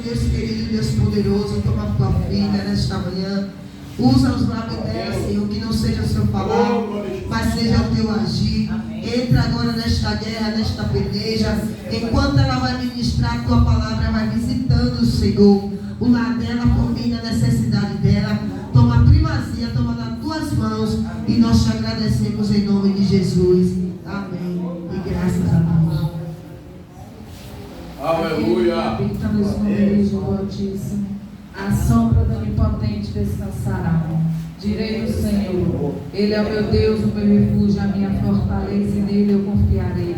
Deus querido, Deus poderoso, toma a tua filha nesta manhã. Usa os lábios dela, Senhor, que não seja o seu falar, mas seja o teu agir. Entra agora nesta guerra, nesta peleja. Enquanto ela vai ministrar a tua palavra, vai visitando, Senhor, o lar dela, a família, a necessidade dela. Toma a primazia, toma nas tuas mãos. E nós te agradecemos em nome de Jesus. Amém. E graças a Deus. Aleluia. Habita no esconderijo do Altíssimo, a sombra do Onipotente descansará. Direi do Senhor, Ele é o meu Deus, o meu refúgio, a minha fortaleza, e nele eu confiarei.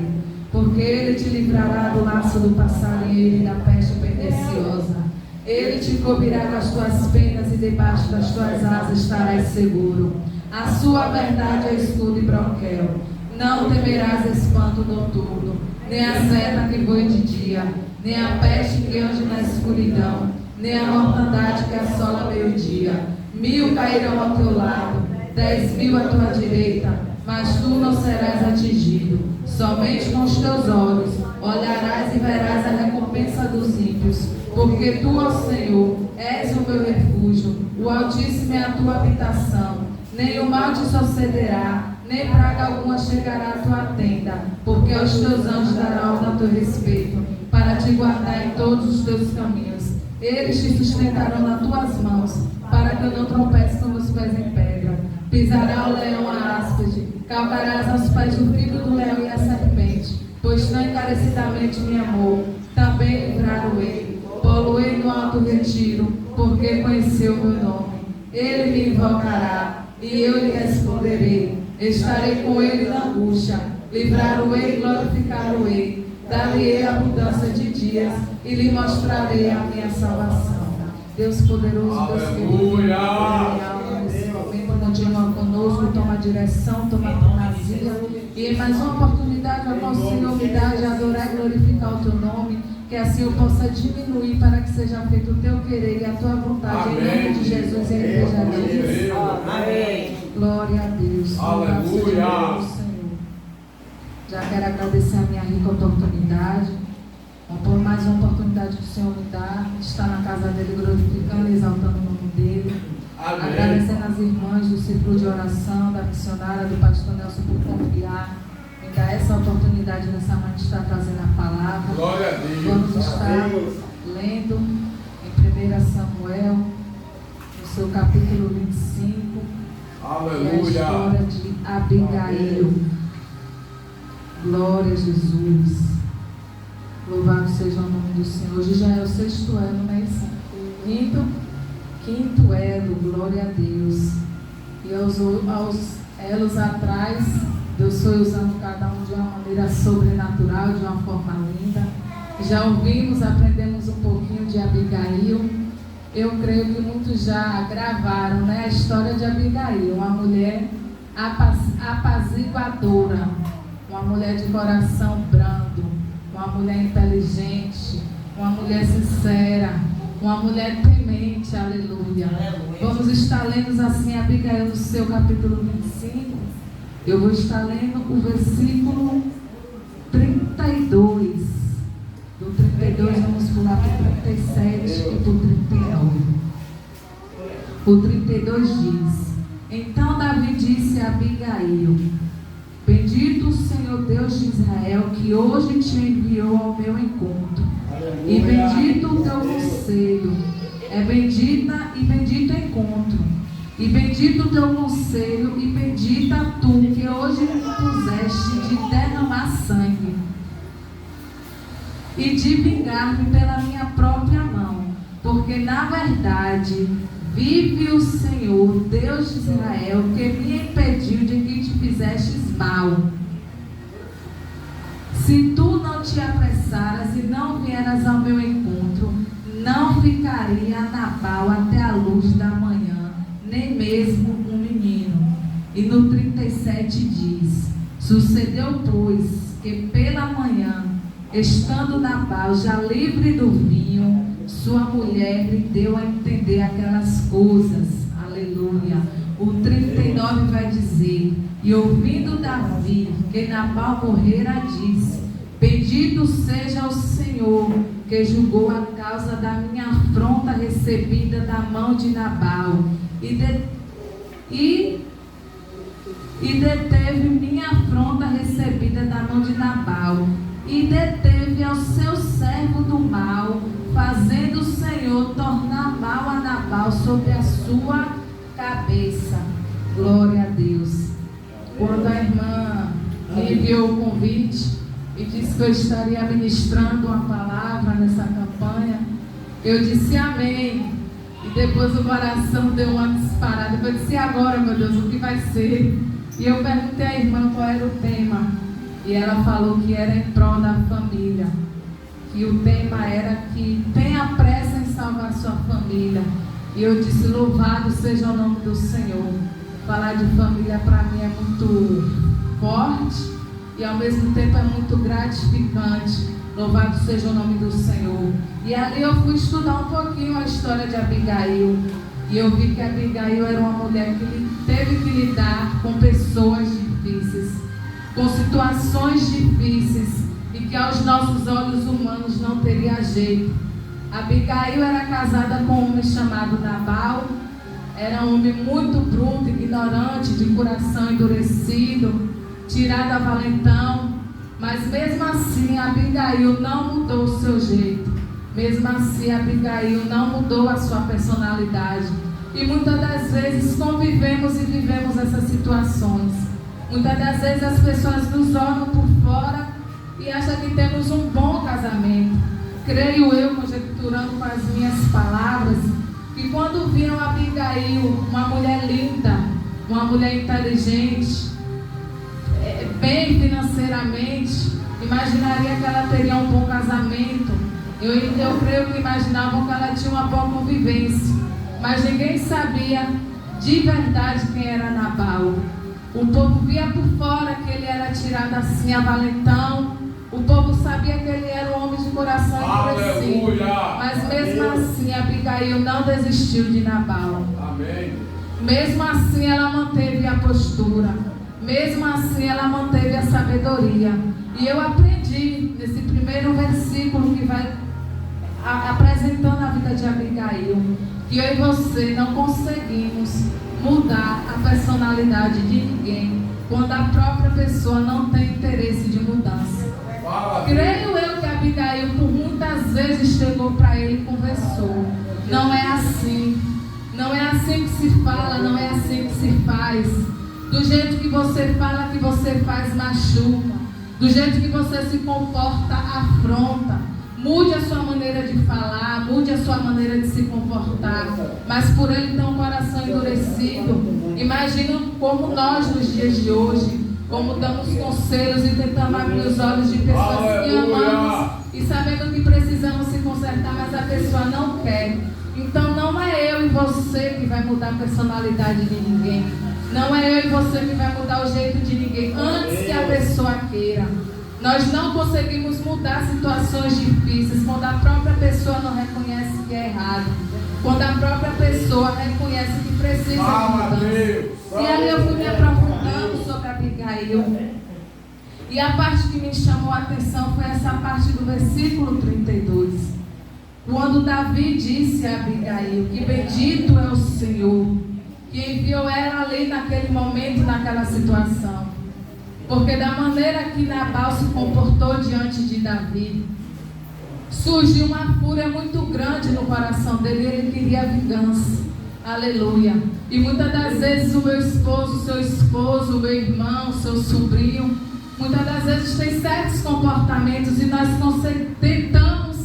Porque Ele te livrará do laço do passarinheiro e da peste perniciosa. Ele te cobrirá com as tuas penas e debaixo das tuas asas estarás seguro. A sua verdade é escudo e broquel. Não temerás espanto noturno, nem a seta que voe de dia, nem a peste que ande na escuridão, nem a mortandade que assola meio-dia. 1000 cairão ao teu lado, 10.000 à tua direita, mas tu não serás atingido. Somente com os teus olhos olharás e verás a recompensa dos ímpios. Porque tu, ó Senhor, és o meu refúgio, o Altíssimo é a tua habitação. Nem o mal te sucederá, nem praga alguma chegará à tua tenda, porque aos teus anjos dará ordem a teu respeito, para te guardar em todos os teus caminhos. Eles te sustentarão nas tuas mãos, para que eu não tropece com meus pés em pedra. Pisará o leão a áspide, calcarás aos pés do filho do leão e a serpente, pois tão encarecidamente me amou, também livrar-o-ei. Pô-lo-ei no alto retiro, porque conheceu o meu nome. Ele me invocará, e eu lhe responderei. Estarei com ele na angústia, livrar-o-ei e glorificar-o-ei. Dar-lhe-ei abundância de dias, e lhe mostrarei a minha salvação. Deus poderoso, Deus querido, nesse momento continua conosco, toma a direção, toma a primazia. E em mais uma oportunidade, a qual o Senhor me dá de adorar e glorificar o teu nome, que assim eu possa diminuir para que seja feito o teu querer e a tua vontade. Amém. Em nome de Jesus, em igreja diz. Amém. Glória a Deus. Aleluia. Senhor. Já quero agradecer a minha rica oportunidade, por mais uma oportunidade que o Senhor me dá, de estar na casa dele, glorificando e exaltando o nome dele. Amém. Agradecendo as irmãs do círculo de oração, da missionária, do pastor Nelson, por confiar, me dar essa oportunidade nessa manhã de estar trazendo a palavra. Glória a Deus. Vamos estar lendo em 1 Samuel, no seu capítulo 25, aleluia. a história de Abigail. Glória a Jesus. Louvado seja o nome do Senhor. Hoje já é o 6º ano, né? Quinto elo, glória a Deus. E aos elos atrás, Deus foi usando cada um de uma maneira sobrenatural, de uma forma linda. Já ouvimos, aprendemos um pouquinho de Abigail. Eu creio que muitos já gravaram, né, a história de Abigail, uma mulher apaziguadora, uma mulher de coração brando, uma mulher inteligente, uma mulher sincera, uma mulher temente, aleluia. Vamos estar lendo assim Abigail no seu capítulo 25. Eu vou estar lendo o versículo 32. Do 32 vamos pular para o 37 e para o 39. O 32 diz: Então Davi disse a Abigail: Bendito o Senhor Deus de Israel, que hoje te enviou ao meu encontro. E bendito o teu conselho. É bendita e bendito o encontro. E bendito o teu conselho, e bendita tu, que hoje me puseste de derramar sangue e de vingar-me pela minha própria mão. Porque na verdade vive o Senhor, Deus de Israel, que me impediu de que te fizestes mal. Se tu não te apressaras e não vieras ao meu encontro, não ficaria Nabal até a luz da manhã, nem mesmo um menino. E no 37 diz: Sucedeu, pois, que pela manhã, estando Nabal já livre do vinho, sua mulher lhe deu a entender aquelas coisas. Aleluia. O 39 vai dizer: E ouvindo Davi que Nabal morrera, disse: Bendito seja o Senhor, que julgou a causa da minha afronta recebida da mão de Nabal, e deteve minha afronta recebida da mão de Nabal, e deteve ao seu servo do mal, fazendo o Senhor tornar mal a Nabal sobre a sua cabeça. Glória a Deus. Quando a irmã me enviou o convite e disse que eu estaria ministrando uma palavra nessa campanha, eu disse amém. E depois o coração deu uma disparada. Eu disse, agora, meu Deus, o que vai ser? E eu perguntei à irmã qual era o tema. E ela falou que era em prol da família. Que o tema era que tenha pressa em salvar sua família. E eu disse, louvado seja o nome do Senhor. Falar de família para mim é muito forte e ao mesmo tempo é muito gratificante. Louvado seja o nome do Senhor. E ali eu fui estudar um pouquinho a história de Abigail. E eu vi que Abigail era uma mulher que teve que lidar com pessoas difíceis, com situações difíceis, e que aos nossos olhos humanos não teria jeito. Abigail era casada com um homem chamado Nabal. Era um homem muito bruto, ignorante, de coração endurecido, tirado a valentão. Mas mesmo assim, Abigail não mudou o seu jeito. Mesmo assim, Abigail não mudou a sua personalidade. E muitas das vezes convivemos e vivemos essas situações. Muitas das vezes as pessoas nos olham por fora e acham que temos um bom casamento. Creio eu, conjecturando com as minhas palavras, que quando viram Abigail, uma mulher linda, uma mulher inteligente, bem financeiramente, imaginaria que ela teria um bom casamento. Eu creio que imaginavam que ela tinha uma boa convivência, mas ninguém sabia de verdade quem era Nabal. O povo via por fora que ele era tirado assim a valentão. O povo sabia que ele era um homem de coração endurecido. Mas mesmo assim, Abigail não desistiu de Nabal. Amém. Mesmo assim, ela manteve a postura. Mesmo assim, ela manteve a sabedoria. E eu aprendi nesse primeiro versículo que vai apresentando a vida de Abigail, que eu e você não conseguimos mudar a personalidade de ninguém quando a própria pessoa não tem interesse de mudança. Creio eu que Abigail por muitas vezes chegou para ele e conversou. Não é assim. Não é assim que se fala, não é assim que se faz. Do jeito que você fala, que você faz, machuca. Do jeito que você se comporta, afronta. Mude a sua maneira de falar, mude a sua maneira de se comportar. Mas por ele ter um coração endurecido, imagina como nós nos dias de hoje, como damos conselhos e tentamos abrir os olhos de pessoas que amamos e sabendo que precisamos se consertar, mas a pessoa não quer. Então não é eu e você que vai mudar a personalidade de ninguém. Não é eu e você que vai mudar o jeito de ninguém antes que a pessoa queira. Nós não conseguimos mudar situações difíceis quando a própria pessoa não reconhece que é errado. Quando a própria pessoa reconhece que precisa de mudança. E ali eu fui me aprofundando sobre Abigail. E a parte que me chamou a atenção foi essa parte do versículo 32. Quando Davi disse a Abigail que bendito é o Senhor, que enviou ela ali naquele momento, naquela situação. Porque da maneira que Nabal se comportou diante de Davi, surgiu uma fúria muito grande no coração dele, ele queria vingança. Aleluia. E muitas das vezes o meu esposo, o seu esposo, o meu irmão, o seu sobrinho, muitas das vezes tem certos comportamentos e nós tentamos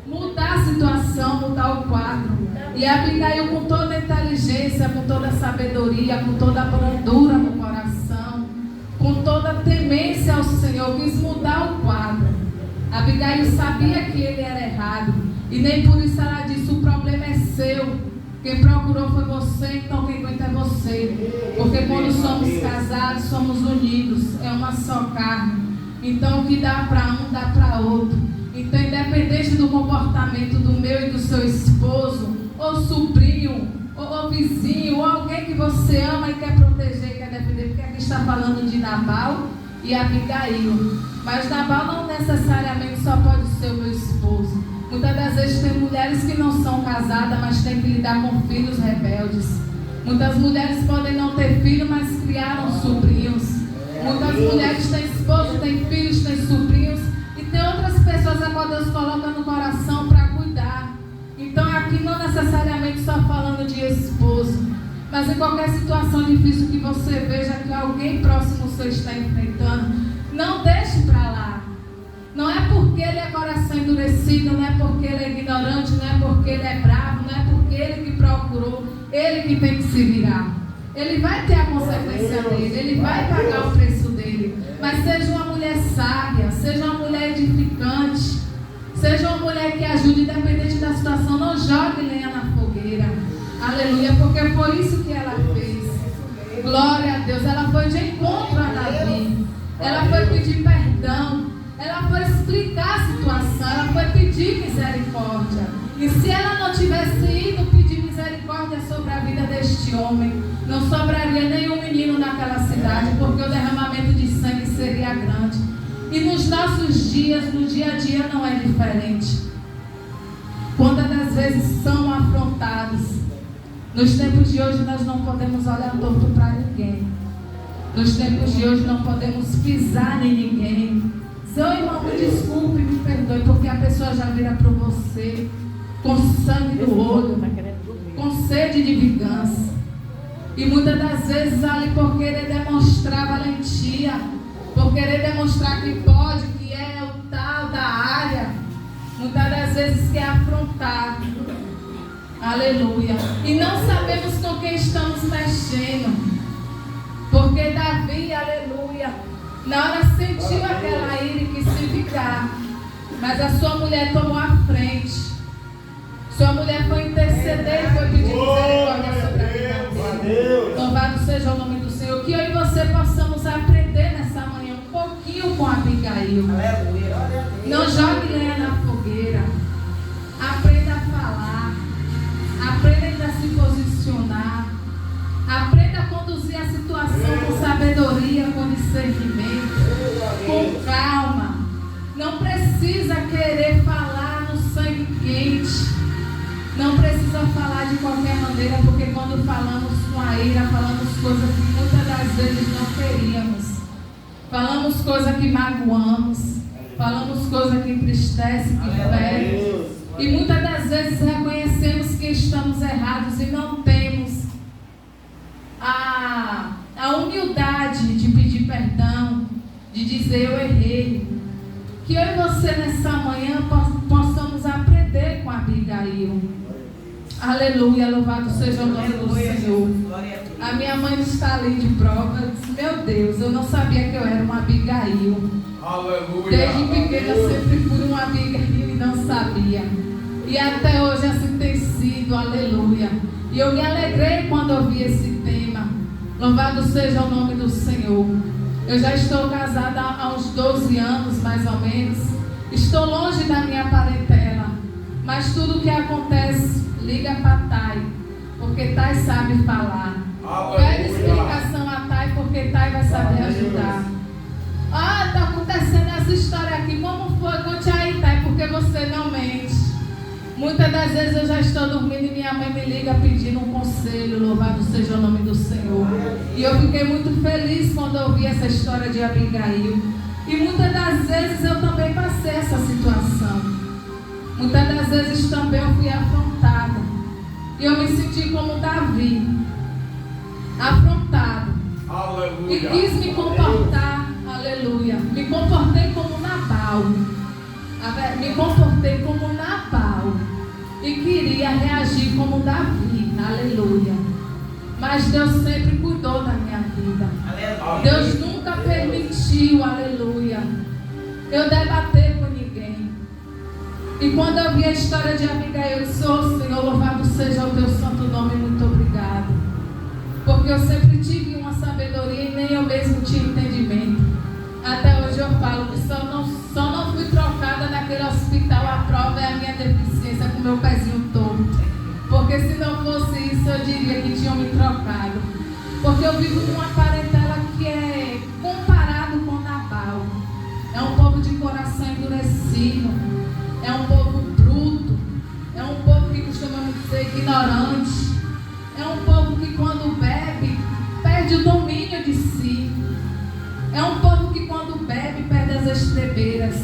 mudar a situação, mudar o quadro. E Abigail, com toda a inteligência, com toda a sabedoria, com toda a brandura no coração, com toda a temência ao Senhor, quis mudar o quadro. Abigail sabia que ele era errado e nem por isso ela disse: o problema é seu, quem procurou foi você, então quem aguenta é você. Porque quando somos casados, somos unidos, é uma só carne. Então o que dá para um, dá para outro. Então, independente do comportamento do meu e do seu esposo, ou sobrinho, ou vizinho, ou alguém que você ama e quer proteger, quer defender, porque aqui está falando de Nabal e Abigail. Mas Nabal não necessariamente só pode ser o meu esposo. mulheres que não são casadas, mas têm que lidar com filhos rebeldes. Muitas mulheres podem não ter filho, mas criaram sobrinhos. Muitas mulheres têm esposo, têm filhos, têm sobrinhos. E tem outras pessoas a qual Deus coloca no coração para cuidar. Então aqui não necessariamente só falando de esposo, mas em qualquer situação difícil que você veja que alguém próximo seu está enfrentando, não deixe para lá. Não é porque ele é coração endurecido, não é porque ele é ignorante, não é porque ele é bravo, não é porque ele que procurou, ele que tem que se virar. Ele vai ter a consequência dele, ele vai pagar o preço dele. Mas seja uma mulher sábia, seja uma mulher edificante, seja uma mulher que ajude, independente da situação. Não jogue lenha na fogueira. Aleluia, porque foi isso que ela fez. Glória a Deus. Ela foi de encontro a Davi. Ela foi pedir perdão. Ela foi explicar a situação. Ela foi pedir misericórdia. E se ela não tivesse ido pedir misericórdia sobre a vida deste homem, não sobraria nenhum menino naquela cidade, porque o derramamento de sangue seria grande. E nos nossos dias, no dia a dia, não é diferente. Quantas das vezes são afrontados? Nos tempos de hoje nós não podemos olhar torto para ninguém. Nos tempos de hoje não podemos pisar em ninguém. Seu irmão, me desculpe, me perdoe, porque a pessoa já vira para você com sangue no olho, com sede de vingança. E muitas das vezes ali por querer demonstrar valentia, por querer demonstrar que pode, que é o tal da área, muitas das vezes quer afrontar. Aleluia. E não sabemos com quem estamos mexendo. Porque Davi, aleluia, na hora sentiu aquela ira e quis se vingar. Mas a sua mulher tomou a frente. Sua mulher foi interceder e foi pedir misericórdia sobre a vida dele. Louvado seja o nome do Senhor. Que eu e você possamos aprender nessa manhã um pouquinho com Abigail. Não jogue lenha na fogueira. Aprenda a falar. Aprenda a se posicionar. Aprenda a conduzir a situação com sabedoria, com discernimento, com calma. Não precisa querer falar no sangue quente. Não precisa falar de qualquer maneira, porque quando falamos com a ira, falamos coisas que muitas das vezes não queríamos. Falamos coisas que magoamos. Falamos coisas que entristecem, que ferem. E muitas das vezes reconhecemos que estamos errados e não temos a humildade de pedir perdão, de dizer eu errei. Que eu e você nessa manhã possamos aprender com Abigail. Aleluia, louvado seja o nome do Senhor. A minha mãe está ali de prova. Eu disse, meu Deus, eu não sabia que eu era uma Abigail. Aleluia. Desde pequena eu sempre fui uma Abigail e não sabia. E até hoje assim tem sido, aleluia. E eu me alegrei quando ouvi esse tema. Louvado seja o nome do Senhor. Eu já estou casada há uns 12 anos, mais ou menos. Estou longe da minha parentela. Mas tudo que acontece, liga para Thay, porque Thay sabe falar. Pede explicação a Thay, porque Thay vai saber ajudar. Ah, está acontecendo essa história aqui. Como foi? Conte aí, Thay, porque você não mente. Muitas das vezes eu já estou dormindo e minha mãe me liga pedindo um conselho. Louvado seja o nome do Senhor. E eu fiquei muito feliz quando ouvi essa história de Abigail. E muitas das vezes eu também passei essa situação. Muitas das vezes também eu fui afrontada. E eu me senti como Davi, afrontado. Aleluia. E quis me comportar, aleluia. Me comportei como Nabal. Me comportei como Nabal. E queria reagir como Davi, aleluia. Mas Deus sempre cuidou da minha vida. Aleluia. Deus nunca permitiu, aleluia, eu debater com ninguém. E quando eu vi a história de Abigail, eu disse, oh Senhor, louvado seja o teu santo nome, muito obrigado. Porque eu sempre tive uma sabedoria e nem eu mesmo tinha entendimento. Até hoje eu falo que só não fui trocada naquele hospital, a prova é a minha deficiência com meu pezinho torto. Porque se não fosse isso, eu diria que tinham me trocado. Porque eu vivo com uma parentela que é comparado com Nabal. É um povo de coração endurecido. É um povo bruto. É um ignorante. É um povo que quando bebe, perde o domínio de si. É um povo que quando bebe, perde as estrebeiras.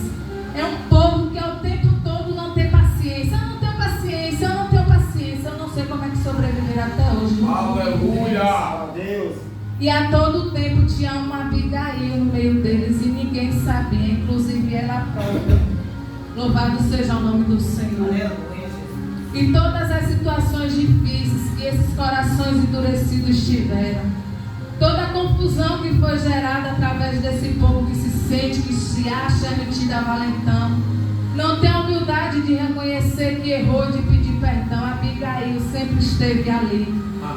É um povo que ao tempo todo não tem paciência. Eu não tenho paciência, eu não tenho paciência. Eu não sei como é que sobreviver até hoje. Aleluia! Deus. E a todo tempo tinha uma Abigail no meio deles e ninguém sabia, inclusive ela própria. Louvado seja o nome do Senhor. E todas as situações difíceis que esses corações endurecidos tiveram, toda a confusão que foi gerada através desse povo que se sente, que se acha metido a valentão, não tem a humildade de reconhecer que errou, de pedir perdão. Abigail sempre esteve ali.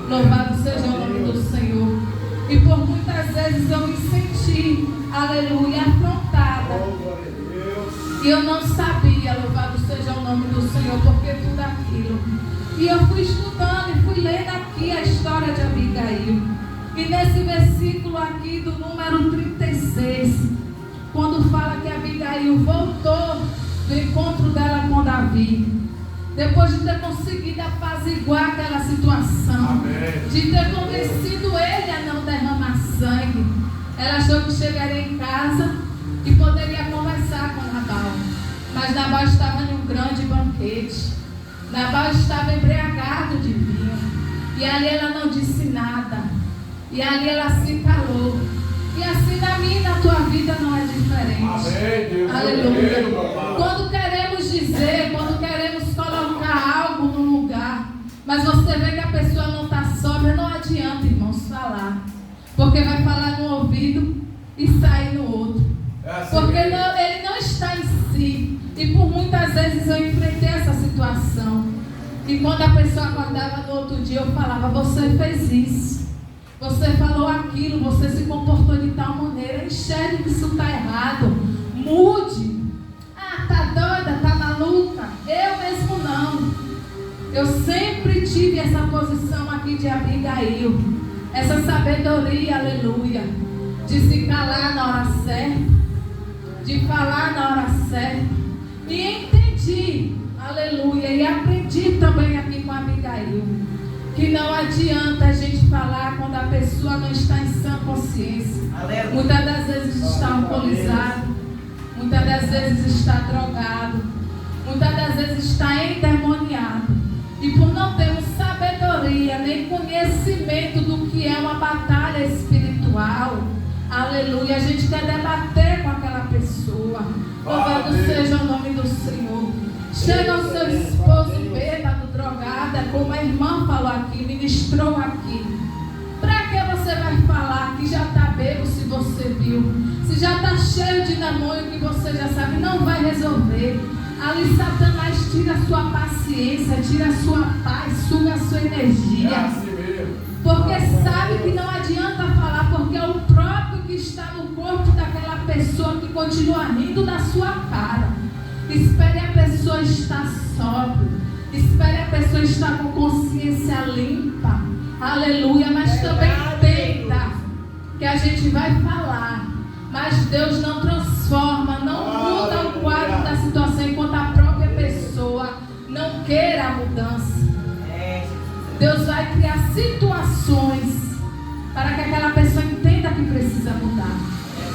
Louvado seja o nome do Senhor. E por muitas vezes eu me senti, aleluia, afrontada. E eu não sabia, louvado seja o nome do Senhor, porque tudo aquilo. E eu fui estudando e fui lendo aqui a história de Abigail. E nesse versículo aqui do número 36, quando fala que Abigail voltou do encontro dela com Davi, depois de ter conseguido apaziguar aquela situação, Amém. de ter convencido ele a não derramar sangue, ela achou que chegaria em casa e poderia conversar com Nabal. Mas Nabal estava em um grande banquete. Nabal estava embriagado de vinho. E ali ela não disse nada. E ali ela se calou. E assim na minha e na tua vida não é diferente. Amém, Deus. Aleluia. Quando queremos dizer, quando queremos colocar algo no lugar, mas você vê que a pessoa não está sóbria, não adianta, irmãos, falar. Porque vai falar no ouvido e sair no outro. Porque ele não está em si. E por muitas vezes eu enfrentei essa situação. E quando a pessoa acordava no outro dia, eu falava: você fez isso, você falou aquilo, você se comportou de tal maneira, enxergue que isso está errado, mude. Ah, tá doida, tá maluca? Eu mesmo não. Eu sempre tive essa posição aqui de Abigail, essa sabedoria, aleluia, de se calar na hora certa, de falar na hora certa. E entendi, aleluia, e aprendi também aqui com a Abigail, que não adianta a gente falar quando a pessoa não está em sã consciência. Aleluia. Muitas das vezes está alcoolizado, muitas das vezes está drogado, muitas das vezes está endemoniado. E por não termos sabedoria nem conhecimento do que é uma batalha espiritual, aleluia, a gente quer debater com aquela pessoa. Louvado seja o nome do Senhor. Chega o seu esposo bêbado, drogada, como a irmã falou aqui, ministrou aqui. Para que você vai falar que já está bêbado se você viu? Se já está cheio de demônio que você já sabe, não vai resolver. Ali Satanás tira a sua paciência, tira a sua paz, suga a sua energia. É assim mesmo. Porque sabe que não adianta falar, porque é o próprio que está no corpo daquela pessoa que continua rindo da sua cara. Espere a pessoa estar sóbria, espere a pessoa estar com consciência limpa, aleluia, mas também entenda que a gente vai falar, mas Deus não transforma, não muda o quadro da situação enquanto a própria pessoa não queira a mudança. Deus vai criar situações para que aquela pessoa entenda que precisa mudar.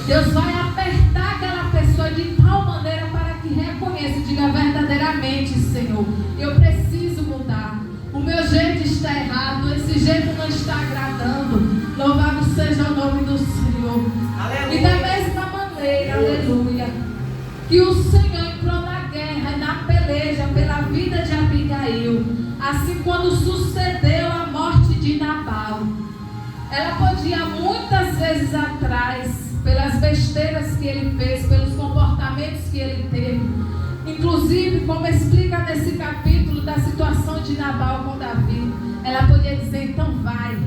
Deus vai apertar aquela pessoa de tal maneira para que reconheça e diga verdadeiramente: Senhor, eu preciso mudar. O meu jeito está errado, esse jeito não está agradando. Louvado seja o nome do Senhor. Aleluia. E da mesma maneira, aleluia, que o Senhor entrou na guerra e na peleja pela vida de Abigail, assim quando sucedeu a morte de Nabal, ela podia muitas vezes atrás, pelas besteiras que ele fez, pelos comportamentos que ele teve, inclusive como explica nesse capítulo da situação de Nabal com Davi, ela podia dizer: então vai,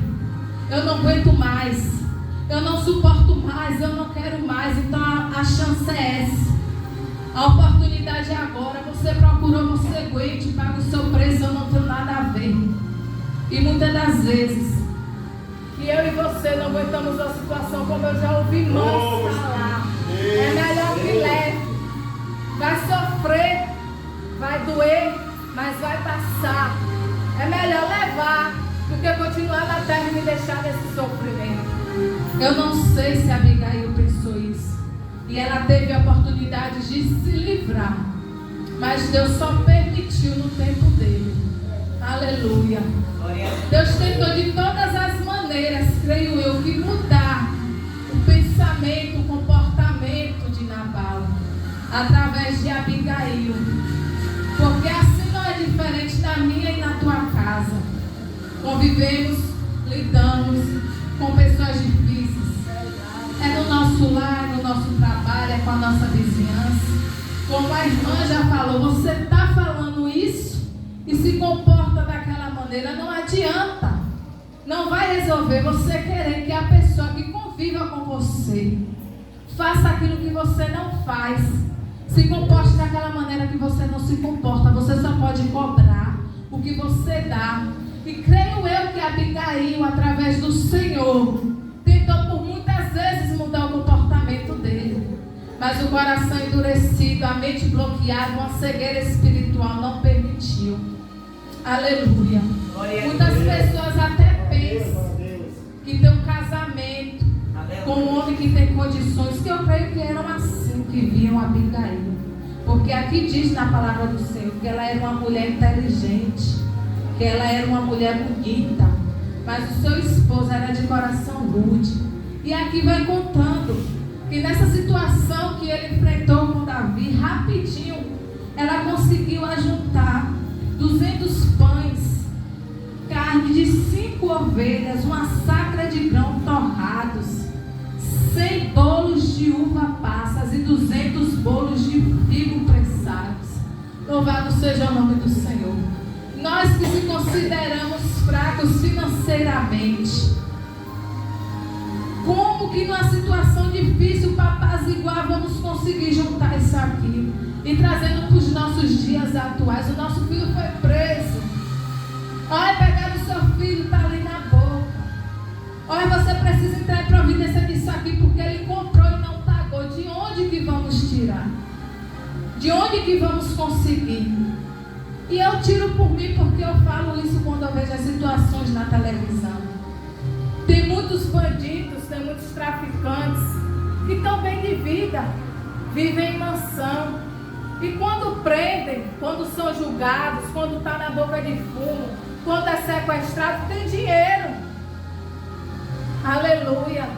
eu não aguento mais, eu não suporto mais, eu não quero mais. Então a chance é essa, a oportunidade é agora, você procurou, você aguente, paga o seu preço, eu não tenho nada a ver. E muitas das vezes que eu e você não aguentamos a situação, como eu já ouvi irmãos falar, é melhor que leve, vai sofrer, vai doer, mas vai passar. É melhor levar do que continuar na terra e me deixar nesse sofrimento. Eu não sei se Abigail pensou isso. E ela teve a oportunidade de se livrar. Mas Deus só permitiu no tempo dele. Aleluia. Deus tentou de todas as maneiras, creio eu, que mudar o pensamento, o comportamento de Nabal através de Abigail. Porque assim não é diferente na minha e na tua casa. Convivemos, lidamos com pessoas difíceis. É no nosso lar, no nosso trabalho, é com a nossa vizinhança. Como a irmã já falou, você está falando isso e se comporta daquela maneira, não adianta. Não vai resolver você querer que a pessoa que conviva com você faça aquilo que você não faz. Se comporte daquela maneira que você não se comporta. Você só pode cobrar o que você dá. E creio eu que Abigail, através do Senhor, tentou por muitas vezes mudar o comportamento dele. Mas o coração endurecido, a mente bloqueada, uma cegueira espiritual não permitiu. Aleluia. Muitas pessoas até pensam que tem um casamento com um homem que tem condições, que eu creio que eram assim que viam Abigail. Porque aqui diz na palavra do Senhor que ela era uma mulher inteligente, que ela era uma mulher bonita, mas o seu esposo era de coração rude. E aqui vai contando que nessa situação que ele enfrentou com Davi, rapidinho, ela conseguiu ajuntar 200 pães, carne de 5 ovelhas, uma sacra de grão torrados, 100 bolos de uva passas e 200 bolos de figo pressados. Louvado seja o nome do Senhor. Nós que se consideramos fracos financeiramente, como que numa situação difícil para apaziguar vamos conseguir juntar isso aqui e trazendo para os nossos dias atuais? O nosso filho foi preso. Olha, pegaram o seu filho, está ali na boca. Olha, você precisa entrar em providência disso aqui porque ele comprou e não pagou. De onde que vamos tirar? De onde que vamos conseguir? E eu tiro por mim porque eu falo isso quando eu vejo as situações na televisão. Tem muitos bandidos, tem muitos traficantes que estão bem de vida, vivem em mansão. E quando prendem, quando são julgados, quando está na boca de fumo, quando é sequestrado, tem dinheiro. Aleluia.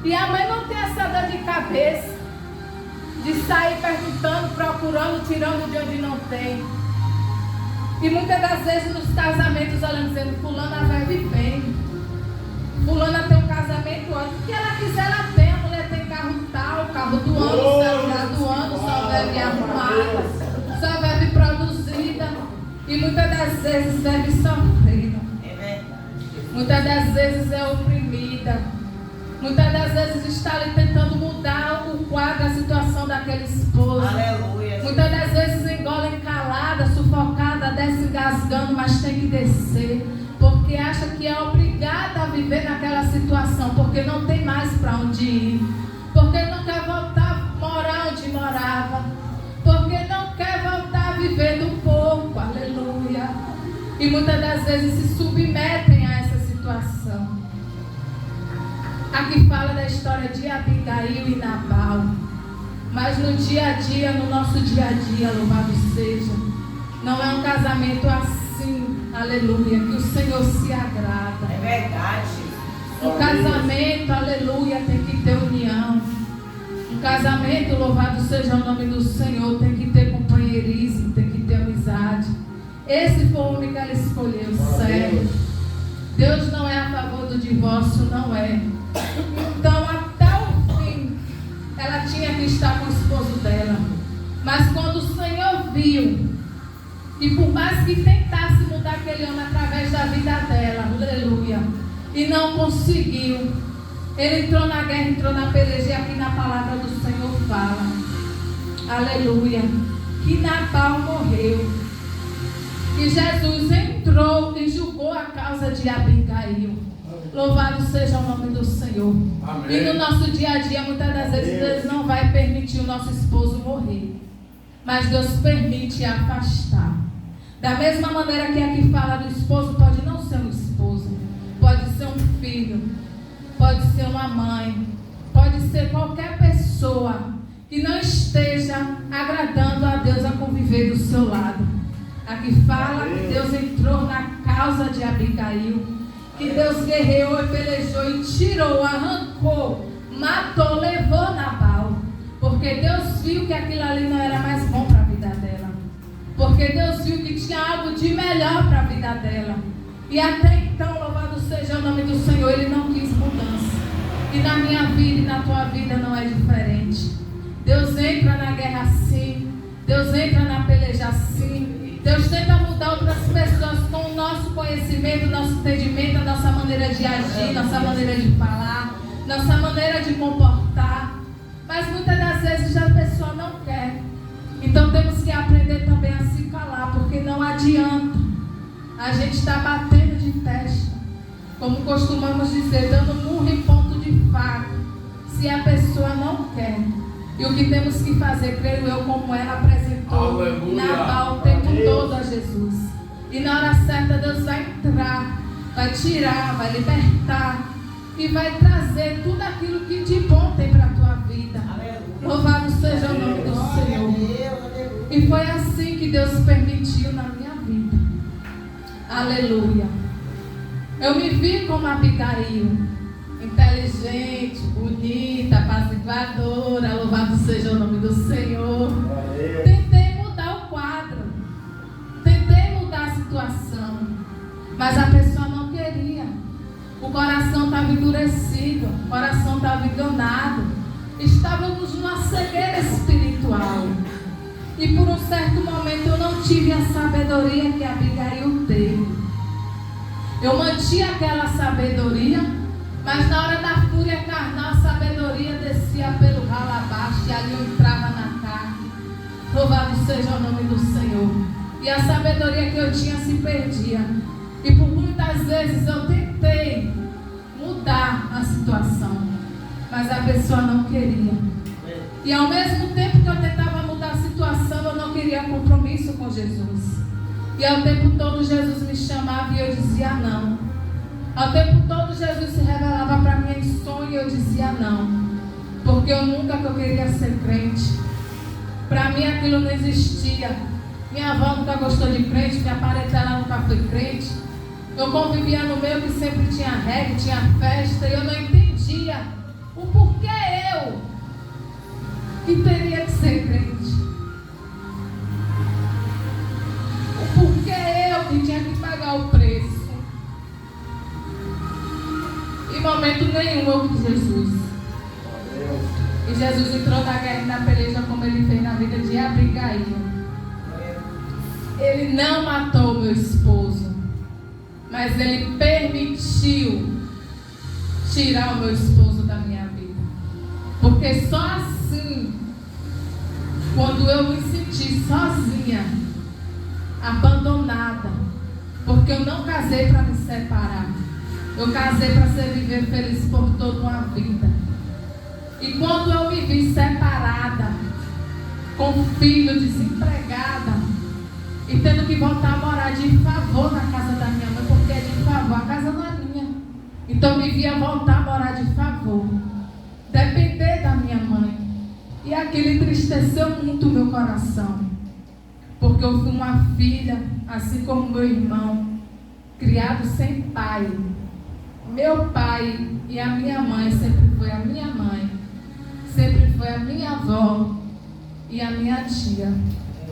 E a mãe não tem essa dor de cabeça de sair perguntando, procurando, tirando de onde não tem. E muitas das vezes nos casamentos, olhando, dizendo, fulana vive bem, fulana tem um casamento ótimo. O que ela quiser, ela tem. A mulher tem carro tal, carro do ano, celular do ano, só vive arrumada, só vive produzida. E muitas das vezes vive sofrendo. Muitas das vezes é oprimida. Muitas das vezes está ali tentando mudar o quadro, a situação daquele esposo. Aleluia. Muitas das vezes engole calada, sufocada, desce engasgando, mas tem que descer. Porque acha que é obrigada a viver naquela situação. Porque não tem mais para onde ir. Porque não quer voltar a morar onde morava. Porque não quer voltar a viver do pouco. Aleluia. E muitas das vezes se submetem a essa situação. Aqui fala da história de Abigail e Nabal. Mas no dia a dia, no nosso dia a dia, louvado seja, não é um casamento assim, aleluia, que o Senhor se agrada. É verdade. Um casamento, aleluia, tem que ter união. Um casamento, louvado seja o nome do Senhor, tem que ter companheirismo, tem que ter amizade. Esse foi o homem que ela escolheu, sério. Deus não é a favor do divórcio, não é. Então, até o fim, ela tinha que estar com o esposo dela. Mas quando o Senhor viu, e por mais que tentasse mudar aquele homem através da vida dela, aleluia, e não conseguiu, ele entrou na guerra, entrou na peleja, e aqui na palavra do Senhor fala, aleluia, que Nabal morreu. E Jesus entrou e julgou a causa de Abigail. Louvado seja o nome do Senhor. Amém. E no nosso dia a dia, muitas das vezes, Deus não vai permitir o nosso esposo morrer. Mas Deus permite afastar. Da mesma maneira que aqui fala do esposo, pode não ser um esposo, pode ser um filho, pode ser uma mãe, pode ser qualquer pessoa que não esteja agradando a Deus a conviver do seu lado. Aqui fala que Deus entrou na causa de Abigail, que Deus guerreou e pelejou e tirou, arrancou, matou, levou Nabal, porque Deus viu que aquilo ali não era mais bom para a vida dela, porque Deus viu que tinha algo de melhor para a vida dela. E até então, louvado seja o nome do Senhor, Ele não quis mudança. E na minha vida e na tua vida não é diferente. Deus entra na guerra assim, Deus entra na peleja assim, Deus tenta mudar outras pessoas com o nosso conhecimento, nosso entendimento, a nossa maneira de agir, nossa maneira de falar, nossa maneira de comportar. Mas muitas das vezes a pessoa não quer. Então temos que aprender também a se calar, porque não adianta a gente estar batendo de testa, como costumamos dizer, dando murro em ponto de faca, se a pessoa não quer. E o que temos que fazer, creio eu, como ela apresentou, Nabal o tempo todo a Jesus. E na hora certa Deus vai entrar, vai tirar, vai libertar e vai trazer tudo aquilo que de bom tem para a tua vida. Louvado seja o nome do Senhor. E foi assim que Deus permitiu na minha vida. Aleluia. Eu me vi como Abigail, inteligente, bonita, apaziguadora, louvado seja o nome do Senhor. Tentei mudar o quadro, tentei mudar a situação, mas a pessoa não queria. O coração estava endurecido, o coração estava enganado. Estávamos numa cegueira espiritual. E por um certo momento eu não tive a sabedoria que Abigail teve. Eu mantinha aquela sabedoria, mas na hora da fúria carnal, a sabedoria descia pelo ralo abaixo e ali eu entrava na carne. Louvado seja o nome do Senhor. E a sabedoria que eu tinha se perdia. E por muitas vezes eu tentei mudar a situação, mas a pessoa não queria. E ao mesmo tempo que eu tentava mudar a situação, eu não queria compromisso com Jesus. E ao tempo todo Jesus me chamava e eu dizia não. Ao tempo todo Jesus se revelava para mim em sonho e eu dizia não. Porque eu nunca que eu queria ser crente. Para mim aquilo não existia. Minha avó nunca gostou de crente, minha parentela nunca foi crente. Eu convivia no meio que sempre tinha reggae, tinha festa, e eu não entendia o porquê eu que teria que ser crente. O porquê eu que tinha que pagar o preço. Em momento nenhum eu vi Jesus. E Jesus entrou na guerra e na peleja como ele fez na vida de Abigail. Ele não matou meu esposo, mas ele permitiu tirar o meu esposo da minha vida. Porque só assim, quando eu me senti sozinha, abandonada, porque eu não casei para me separar, eu casei para ser viver feliz por toda uma vida. E quando eu me vi separada, com filho, desempregada, e tendo que voltar a morar de favor na casa da minha mãe, porque é de favor, a casa não é minha. Então me via voltar a morar de favor, depender da minha mãe. E aquilo entristeceu muito o meu coração, porque eu fui uma filha, assim como meu irmão, criado sem pai. Meu pai e a minha mãe sempre foi a minha mãe, sempre foi a minha avó e a minha tia.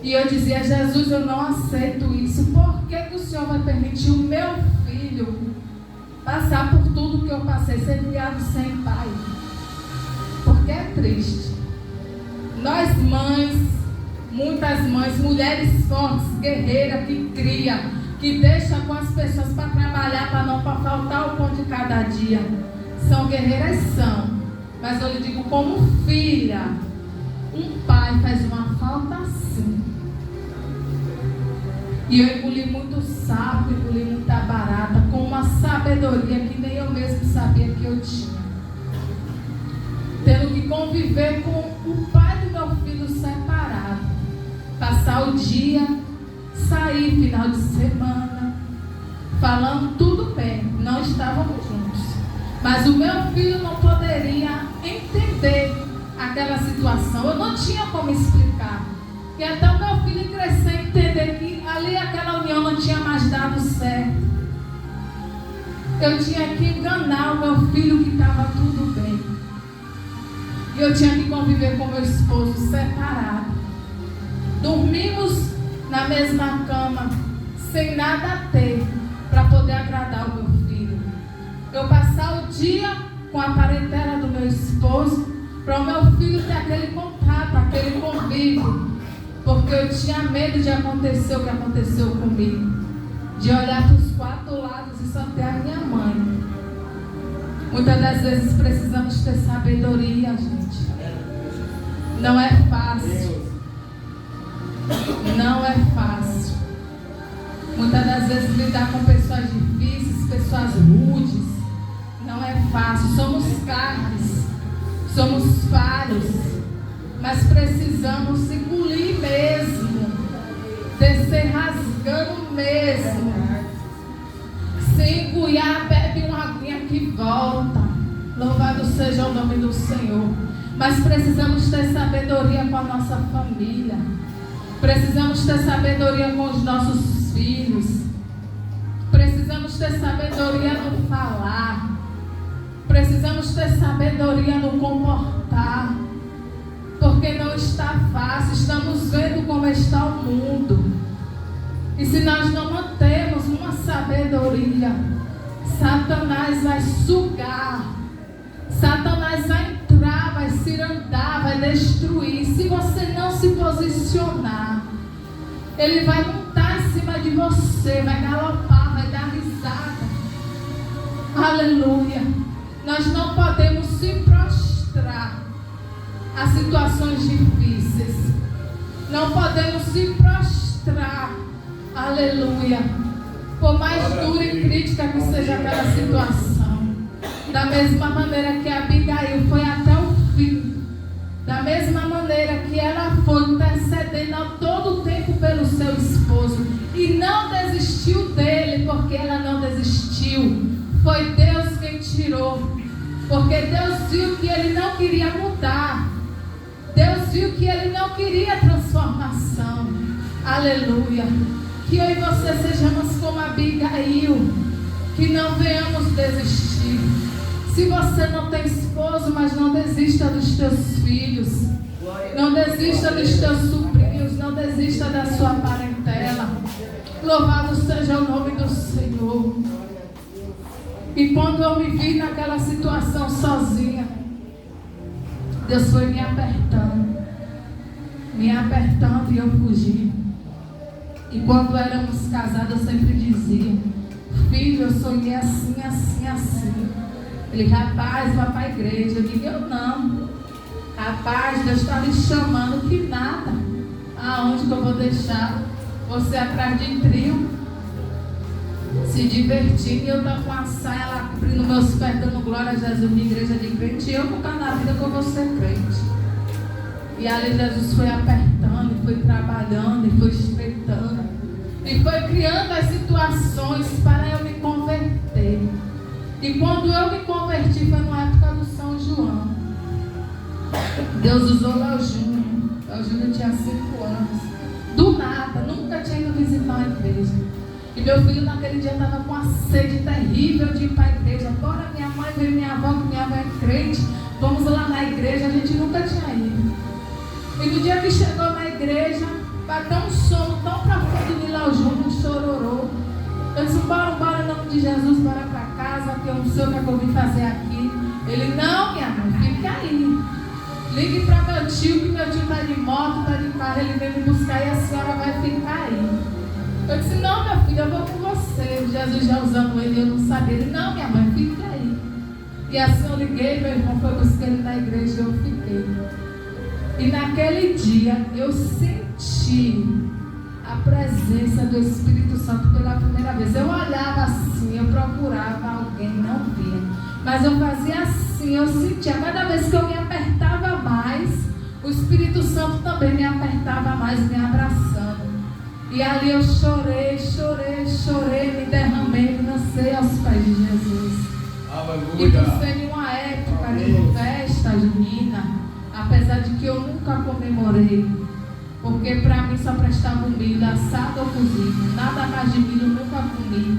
E eu dizia: Jesus, eu não aceito isso. Por que o Senhor vai permitir o meu filho passar por tudo que eu passei, ser criado sem pai? Porque é triste. Nós mães, muitas mães, mulheres fortes, guerreiras, que criam, que deixam com as pessoas para trabalhar, para não faltar o pão de cada dia. São guerreiras, são. Mas eu lhe digo, como filha, um pai faz uma falta assim. E eu engoli muito sapo, engoli muita barata, com uma sabedoria que nem eu mesmo sabia que eu tinha. Tendo que conviver com o pai do meu filho separado. Passar o dia sair final de semana, falando tudo bem, não estávamos juntos. Mas o meu filho não poderia entender aquela situação. Eu não tinha como explicar. E até o meu filho crescer e entender que ali aquela união não tinha mais dado certo. Eu tinha que enganar o meu filho que estava tudo bem. E eu tinha que conviver com meu esposo separado. Dormimos na mesma cama, sem nada a ter, para poder agradar o meu filho. Eu passar o dia com a parentela do meu esposo, para o meu filho ter aquele contato, aquele convívio. Porque eu tinha medo de acontecer o que aconteceu comigo. De olhar para os 4 lados e só ter a minha mãe. Muitas das vezes precisamos ter sabedoria, gente. Não é fácil. Não é fácil. Muitas das vezes lidar com pessoas difíceis, pessoas rudes, não é fácil. Somos carnes, somos falhos, mas precisamos engolir mesmo, descer rasgando mesmo. Se engulhar, bebe uma aguinha que volta. Louvado seja o nome do Senhor. Mas precisamos ter sabedoria com a nossa família. Precisamos ter sabedoria com os nossos filhos. Precisamos ter sabedoria no falar. Precisamos ter sabedoria no comportar. Porque não está fácil. Estamos vendo como está o mundo. E se nós não mantermos uma sabedoria, Satanás vai sugar. Satanás vai entrar, vai cirandar, vai destruir. Se você não se posicionar, ele vai montar em cima de você, vai galopar, vai dar risada. Aleluia. Nós não podemos se prostrar a situações difíceis. Não podemos se prostrar. Aleluia. Por mais dura e crítica que seja aquela situação. Da mesma maneira que Abigail foi até o fim. Da mesma maneira que ela foi intercedendo a todo tempo pelo seu esposo. E não desistiu dele, porque ela não desistiu. Foi Deus quem tirou. Porque Deus viu que ele não queria mudar. Deus viu que ele não queria transformação. Aleluia. Que eu e você sejamos como Abigail. Que não venhamos desistir. Se você não tem esposo, mas não desista dos teus filhos. Não desista dos teus sobrinhos. Não desista da sua parentela. Louvado seja o nome do Senhor. E quando eu me vi naquela situação sozinha, Deus foi me apertando e eu fugi. E quando éramos casados, eu sempre dizia: filho, eu sonhei assim, assim, assim. Ele: rapaz, vai para a igreja. Eu digo: eu não. Rapaz, Deus está me chamando. Que nada. Aonde que eu vou deixar você atrás de trio, se divertindo? E eu estou com a saia lá cobrindo meus pés, dando glória a Jesus na igreja de crente. E eu vou estar na vida que eu vou ser crente. E ali Jesus foi apertando, e foi trabalhando, e foi estreitando, e foi criando as situações para eu me converter. E quando eu me converti foi na época do São João. Deus usou Léo Júnior. Léo Júnior tinha 5 anos. Do nada, nunca tinha ido visitar a igreja. E meu filho naquele dia estava com uma sede terrível de ir para a igreja. Agora minha mãe veio, minha avó, que minha avó é crente, vamos lá na igreja. A gente nunca tinha ido. E no dia que chegou na igreja, bateu um sono tão profundo de Léo Júnior, chororou. Eu disse: bora, em nome de Jesus, bora para casa, que eu não sei o que eu vim fazer aqui. Ele: não, minha mãe, fica aí. Ligue para meu tio, que meu tio está de moto, está de carro, ele vem me buscar e a senhora vai ficar aí. Eu disse: não, meu filho, eu vou com você. Jesus já usando ele, eu não sabia. Ele: não, minha mãe, fica aí. E assim eu liguei, meu irmão foi buscar ele na igreja e eu fiquei. E naquele dia eu senti a presença do Espírito Santo pela primeira vez. Eu olhava assim, eu procurava alguém, não via. Mas eu fazia assim, eu sentia. Cada vez que eu me apertava mais, o Espírito Santo também me apertava mais, me abraçando. E ali eu chorei, me derramei, me lancei aos pés de Jesus. Aleluia. E por ser uma época de festa junina, apesar de que eu nunca comemorei, porque para mim só prestava um milho assado ou cozido, nada mais de milho eu nunca comi.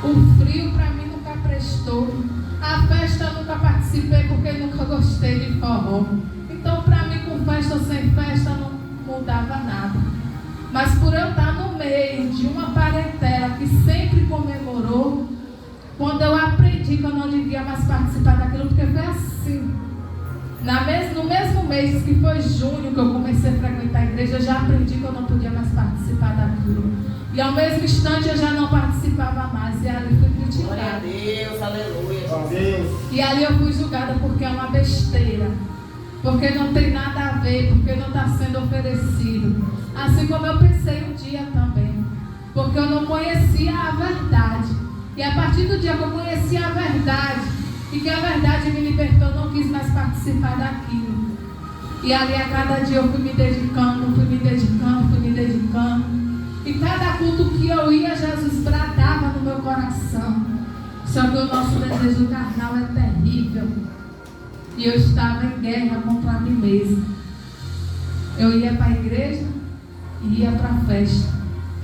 O frio para mim nunca prestou. A festa eu nunca participei porque nunca gostei de forró. Então para mim, com festa ou sem festa, não mudava nada. Mas por eu estar no meio de uma parentela que sempre comemorou, quando eu aprendi que eu não devia mais participar daquilo, porque foi assim. No mesmo mês que foi junho que eu comecei a frequentar a igreja, eu já aprendi que eu não podia mais participar daquilo. E ao mesmo instante eu já não participava mais. E ali fui criticada. Glória a Deus, aleluia. E ali eu fui julgada porque é uma besteira. Porque não tem nada a ver, porque não está sendo oferecido. Assim como eu pensei um dia também. Porque eu não conhecia a verdade. E a partir do dia que eu conheci a verdade, e que a verdade me libertou, eu não quis mais participar daquilo. E ali a cada dia eu fui me dedicando. E cada culto que eu ia, Jesus bradava no meu coração. Só que o nosso desejo carnal é terrível. E eu estava em guerra contra mim mesma. Eu ia para a igreja e ia para a festa.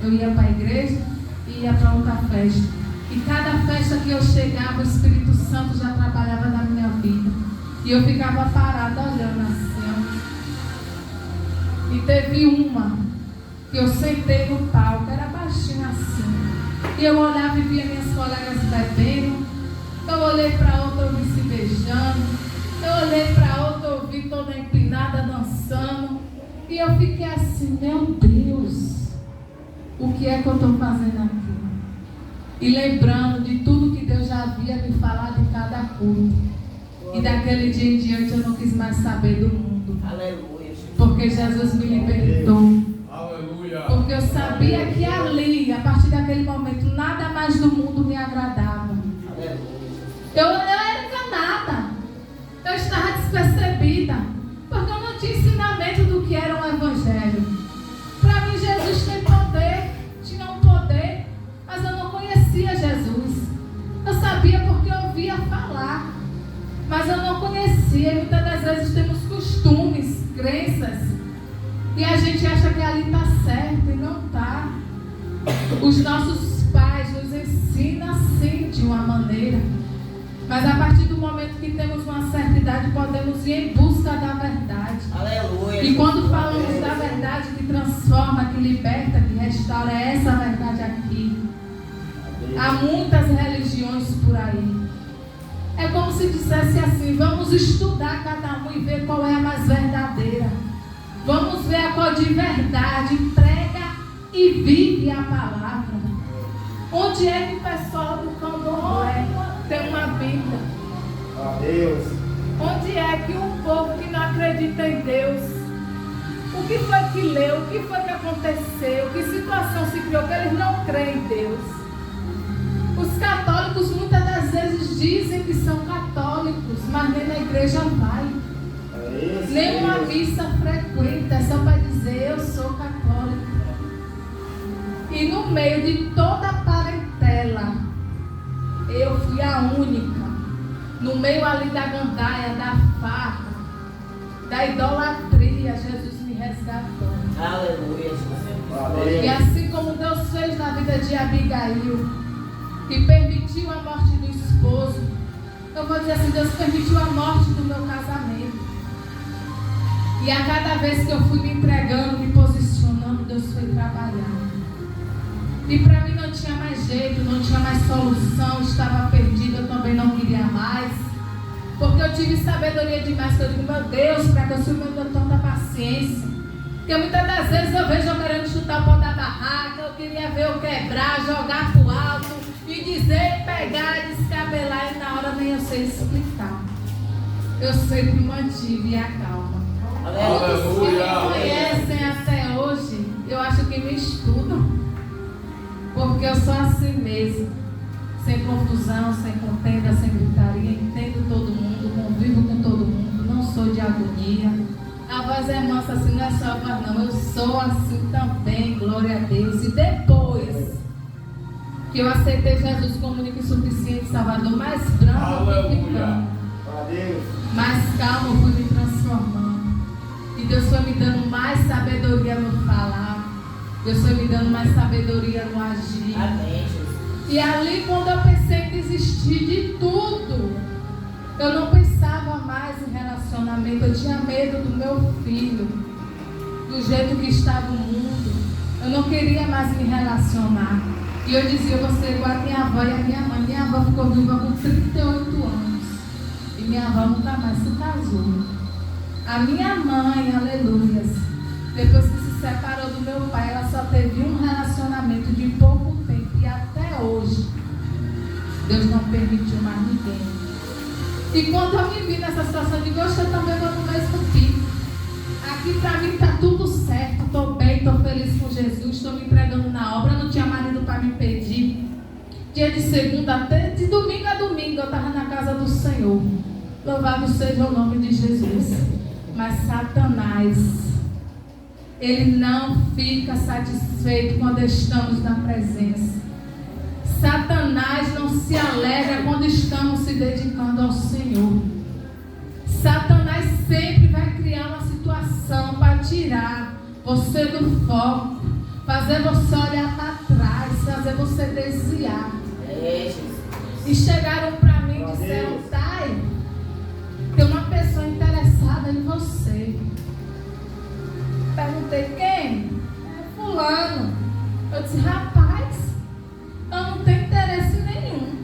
Eu ia para a igreja e ia para outra festa. E cada festa que eu chegava, o Espírito Santo já trabalhava na minha vida. E eu ficava parada olhando assim. E teve uma que eu sentei no palco, era baixinho assim. E eu olhava e via minhas colegas bebendo. Eu olhei para outra, eu vi se beijando. Eu olhei para outra, eu vi toda empinada dançando. E eu fiquei assim, meu Deus, o que é que eu estou fazendo aqui? E lembrando de tudo que Deus já havia me falado em cada culto. E daquele dia em diante eu não quis mais saber do mundo. Aleluia. Porque Jesus me libertou. Aleluia. Porque eu sabia que ali, a partir daquele momento, nada mais do mundo me agradava. Eu era enganada. Eu estava despercebida. Porque eu não tinha ensinamento do que era um evangelho. Para mim, Jesus tem poder. Tinha um poder. Mas eu não conhecia Jesus. Eu sabia porque eu ouvia falar. Mas eu não conhecia. E muitas das vezes temos costumes, crenças. E a gente acha que ali está certo e não está. Os nossos pais nos ensinam assim, de uma maneira. Mas a partir do momento que temos uma certa idade, podemos ir em busca da verdade. Aleluia. E quando falamos da verdade que transforma, que liberta, que restaura, é essa verdade aqui. Há muitas religiões por aí. É como se dissesse assim, vamos estudar cada um e ver qual é a mais verdadeira. Vamos ver a qual de verdade prega e vive a palavra. Onde é que o pessoal do candomblé tem uma Bíblia? Deus. Onde é que um povo que não acredita em Deus, o que foi que leu, o que foi que aconteceu, que situação se criou, que eles não creem em Deus? Os católicos muitas das vezes dizem que são católicos, mas nem na igreja vai. Nem uma missa frequenta, é só para dizer eu sou católico. E no meio de toda a parentela, eu fui a única. No meio ali da gandaia, da farra, da idolatria, Jesus me resgatou. Aleluia. E assim como Deus fez na vida de Abigail, que permitiu a morte do esposo, eu vou dizer assim, Deus permitiu a morte do meu casamento. E a cada vez que eu fui me entregando, me posicionando, Deus foi trabalhando. E para mim não tinha mais jeito, não tinha mais solução, estava perdida, eu também não queria mais. Porque eu tive sabedoria demais, que eu digo, meu Deus, para que o Senhor me dê tanta paciência. Porque muitas das vezes eu vejo eu querendo chutar o pau da barraca, eu queria ver eu quebrar, jogar pro alto, e dizer, pegar, descabelar, e na hora nem eu sei explicar. Eu sempre mantive a calma. Todos que me conhecem até hoje, eu acho que me estudam. Porque eu sou assim mesmo. Sem confusão, sem contenda, sem gritaria. Entendo todo mundo, convivo com todo mundo. Não sou de agonia. A voz é mansa assim, não é só a voz não. Eu sou assim também, glória a Deus. E depois que eu aceitei Jesus como único e suficiente Salvador, mais branco eu fui ficando. Mais calmo eu fui me transformando. E Deus foi me dando mais sabedoria no falar. Deus foi me dando mais sabedoria no agir. Amém, Jesus. E ali, quando eu pensei em desistir de tudo, eu não pensava mais em relacionamento. Eu tinha medo do meu filho, do jeito que estava o mundo. Eu não queria mais me relacionar. E eu dizia, eu vou ser igual a minha avó e a minha mãe. Minha avó ficou viva com 38 anos. E minha avó nunca mais se casou. A minha mãe, aleluias, depois que se separou do meu pai, ela só teve um relacionamento de pouco tempo. E até hoje, Deus não permitiu mais ninguém. E quando eu me vi nessa situação, eu digo, eu também vou no mesmo pico. Aqui pra mim tá tudo certo, estou bem, estou feliz com Jesus, estou me entregando na obra, não tinha marido para me pedir. Dia de segunda até de domingo a domingo eu estava na casa do Senhor. Louvado seja o nome de Jesus. Mas Satanás, ele não fica satisfeito quando estamos na presença. Satanás não se alegra quando estamos se dedicando ao Senhor. Satanás sempre vai criar uma situação para tirar você do foco, fazer você olhar para trás, fazer você desviar. E chegaram para mim e disseram, Thay, tem uma pessoa interessada em você. Perguntei, quem? É fulano. Eu disse, rapaz, eu não tenho interesse nenhum.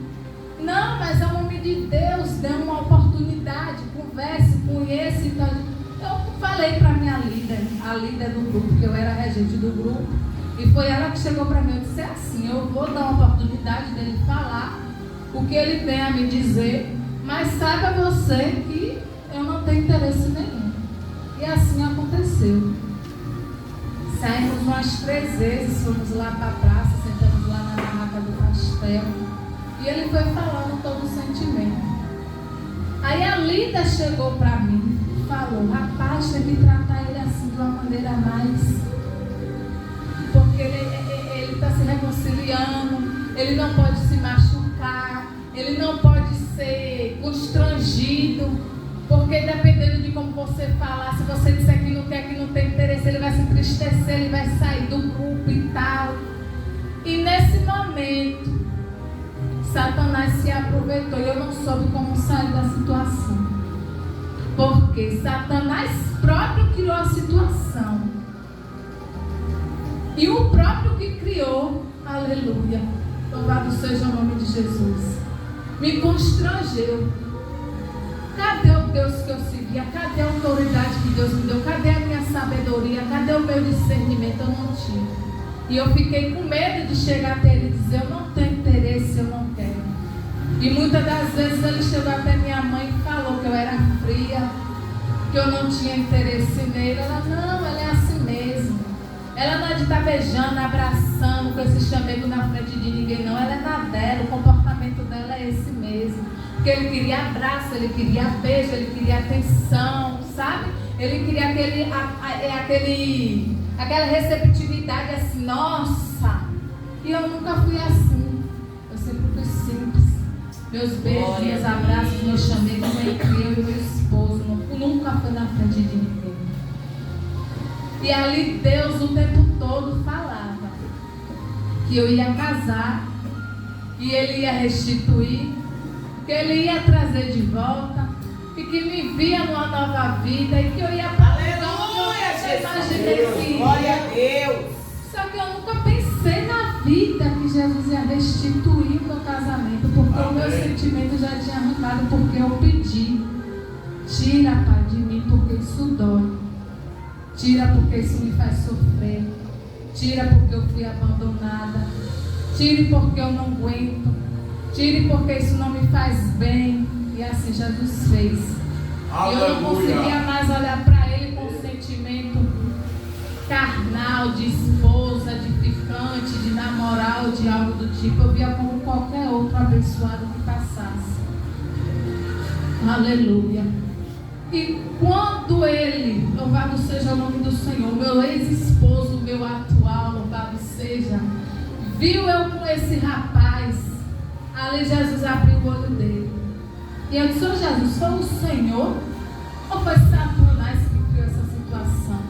Não, mas é um homem de Deus, dê uma oportunidade, converse, conheça. Então, eu falei para minha líder, a líder do grupo, que eu era regente do grupo, e foi ela que chegou para mim. Eu disse assim, eu vou dar uma oportunidade dele falar o que ele tem a me dizer, mas saiba você que eu não tenho interesse nenhum. E assim aconteceu. Saímos umas 3 vezes, fomos lá para a praça, sentamos lá na barraca do pastel. E ele foi falando todo o sentimento. Aí a Lida chegou para mim e falou, rapaz, tem que tratar ele assim de uma maneira mais... Porque ele está se reconciliando, ele não pode se machucar, ele não pode ser constrangido, porque dependendo de como você falar, se você disser que não quer, que não tem interesse, ele vai se entristecer, ele vai sair do grupo e tal. E nesse momento, Satanás se aproveitou e eu não soube como sair da situação. Porque Satanás próprio criou a situação. E o próprio que criou, aleluia, louvado seja o nome de Jesus, me constrangeu. Cadê o Deus que eu seguia? Cadê a autoridade que Deus me deu? Cadê a minha sabedoria? Cadê o meu discernimento? Eu não tinha. E eu fiquei com medo de chegar até ele e dizer, eu não tenho interesse, eu não quero. E muitas das vezes ele chegou até minha mãe e falou que eu era fria, que eu não tinha interesse nele. Ela, não, ela é assim mesmo. Ela não é de estar beijando, abraçando, com esse chamego na frente de ninguém, não. Ela é na dela, o comportamento dela é esse mesmo. Porque ele queria abraço, ele queria beijo, ele queria atenção, sabe? Ele queria aquela receptividade assim, nossa. E eu nunca fui assim. Eu sempre fui simples. Meus beijos, meus abraços, meus chamegos, entre eu e meu esposo. Nunca fui na frente de ninguém. E ali Deus o tempo todo falava que eu ia casar, que ele ia restituir, que ele ia trazer de volta, e que me via numa nova vida, e que eu ia para eu imaginei que glória a Deus. Só que eu nunca pensei na vida que Jesus ia restituir o meu casamento, porque o meu sentimento já tinha arrancado, porque eu pedi. Tira, Pai, de mim, porque isso dói. Tira porque isso me faz sofrer. Tira porque eu fui abandonada. Tire porque eu não aguento. Tire porque isso não me faz bem. E assim Jesus fez. E eu não conseguia mais olhar para ele com um sentimento carnal, de esposa, de ficante, de namorar ou de algo do tipo. Eu via como qualquer outro abençoado que passasse. Aleluia. E quando ele, louvado seja o nome do Senhor, meu ex-esposo, meu atual, louvado seja, viu eu com esse rapaz, ali Jesus abriu o olho dele. E eu disse: ô Jesus, foi o Senhor ou foi Satanás que criou essa situação?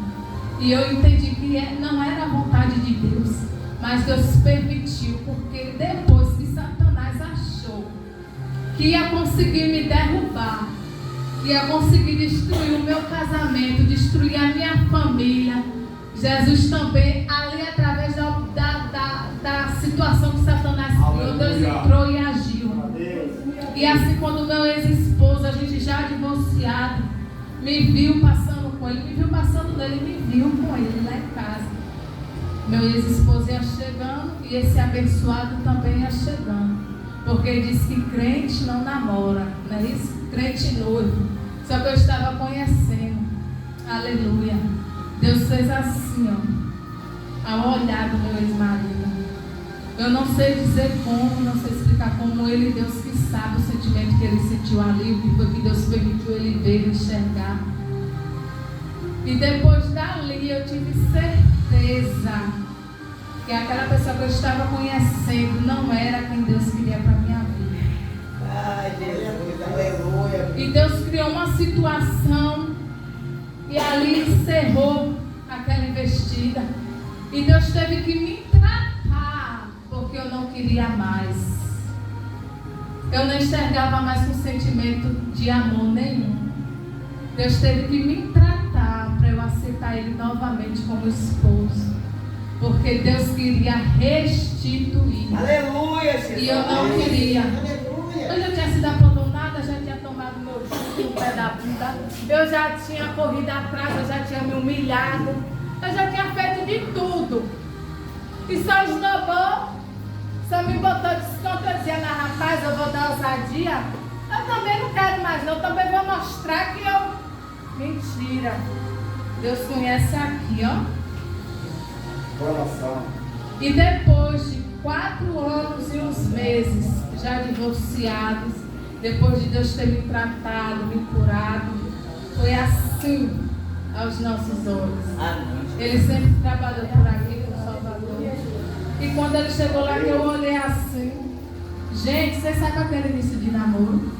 E eu entendi que não era a vontade de Deus, mas Deus permitiu, porque depois que Satanás achou que ia conseguir me derrubar, que ia conseguir destruir o meu casamento, destruir a minha família, Jesus também, ali através da situação que Satanás criou, Deus entrou e agiu. E assim, quando meu ex-esposo, a gente já divorciado, me viu passando com ele, me viu passando dele, me viu com ele lá em casa. Meu ex-esposo ia chegando e esse abençoado também ia chegando. Porque ele disse que crente não namora, não é isso? Crente noivo. Só que eu estava conhecendo. Aleluia. Deus fez assim, ó, ao olhar do meu ex-marido. Eu não sei dizer como, não sei explicar como, ele, Deus que sabe o sentimento que ele sentiu ali, o que foi que Deus permitiu ele ver e enxergar. E depois dali eu tive certeza que aquela pessoa que eu estava conhecendo não era quem Deus queria para a minha vida. Ai, Jesus, aleluia. E Deus criou uma situação e ali encerrou aquela investida. E Deus teve que me tratar, porque eu não queria mais. Eu não enxergava mais com sentimento de amor nenhum. Deus teve que me tratar para eu aceitar ele novamente como esposo. Porque Deus queria restituir. Aleluia, Jesus. E eu não queria. Aleluia. Eu já tinha sido abandonada, já tinha tomado meu chute no pé da bunda. Eu já tinha corrido atrás, eu já tinha me humilhado. Eu já tinha feito de tudo. E só esnobou, só me botou desconto, dizendo: rapaz, eu vou dar ousadia. Eu também não quero mais não, eu também vou mostrar que eu... Mentira. Deus conhece aqui, ó. Coração. E depois de 4 anos e uns meses, já divorciados, depois de Deus ter me tratado, me curado, foi assim aos nossos olhos. Ele sempre trabalhou por aqui com o Salvador. E quando ele chegou lá, que eu olhei assim, gente, você sabe aquele início de namoro?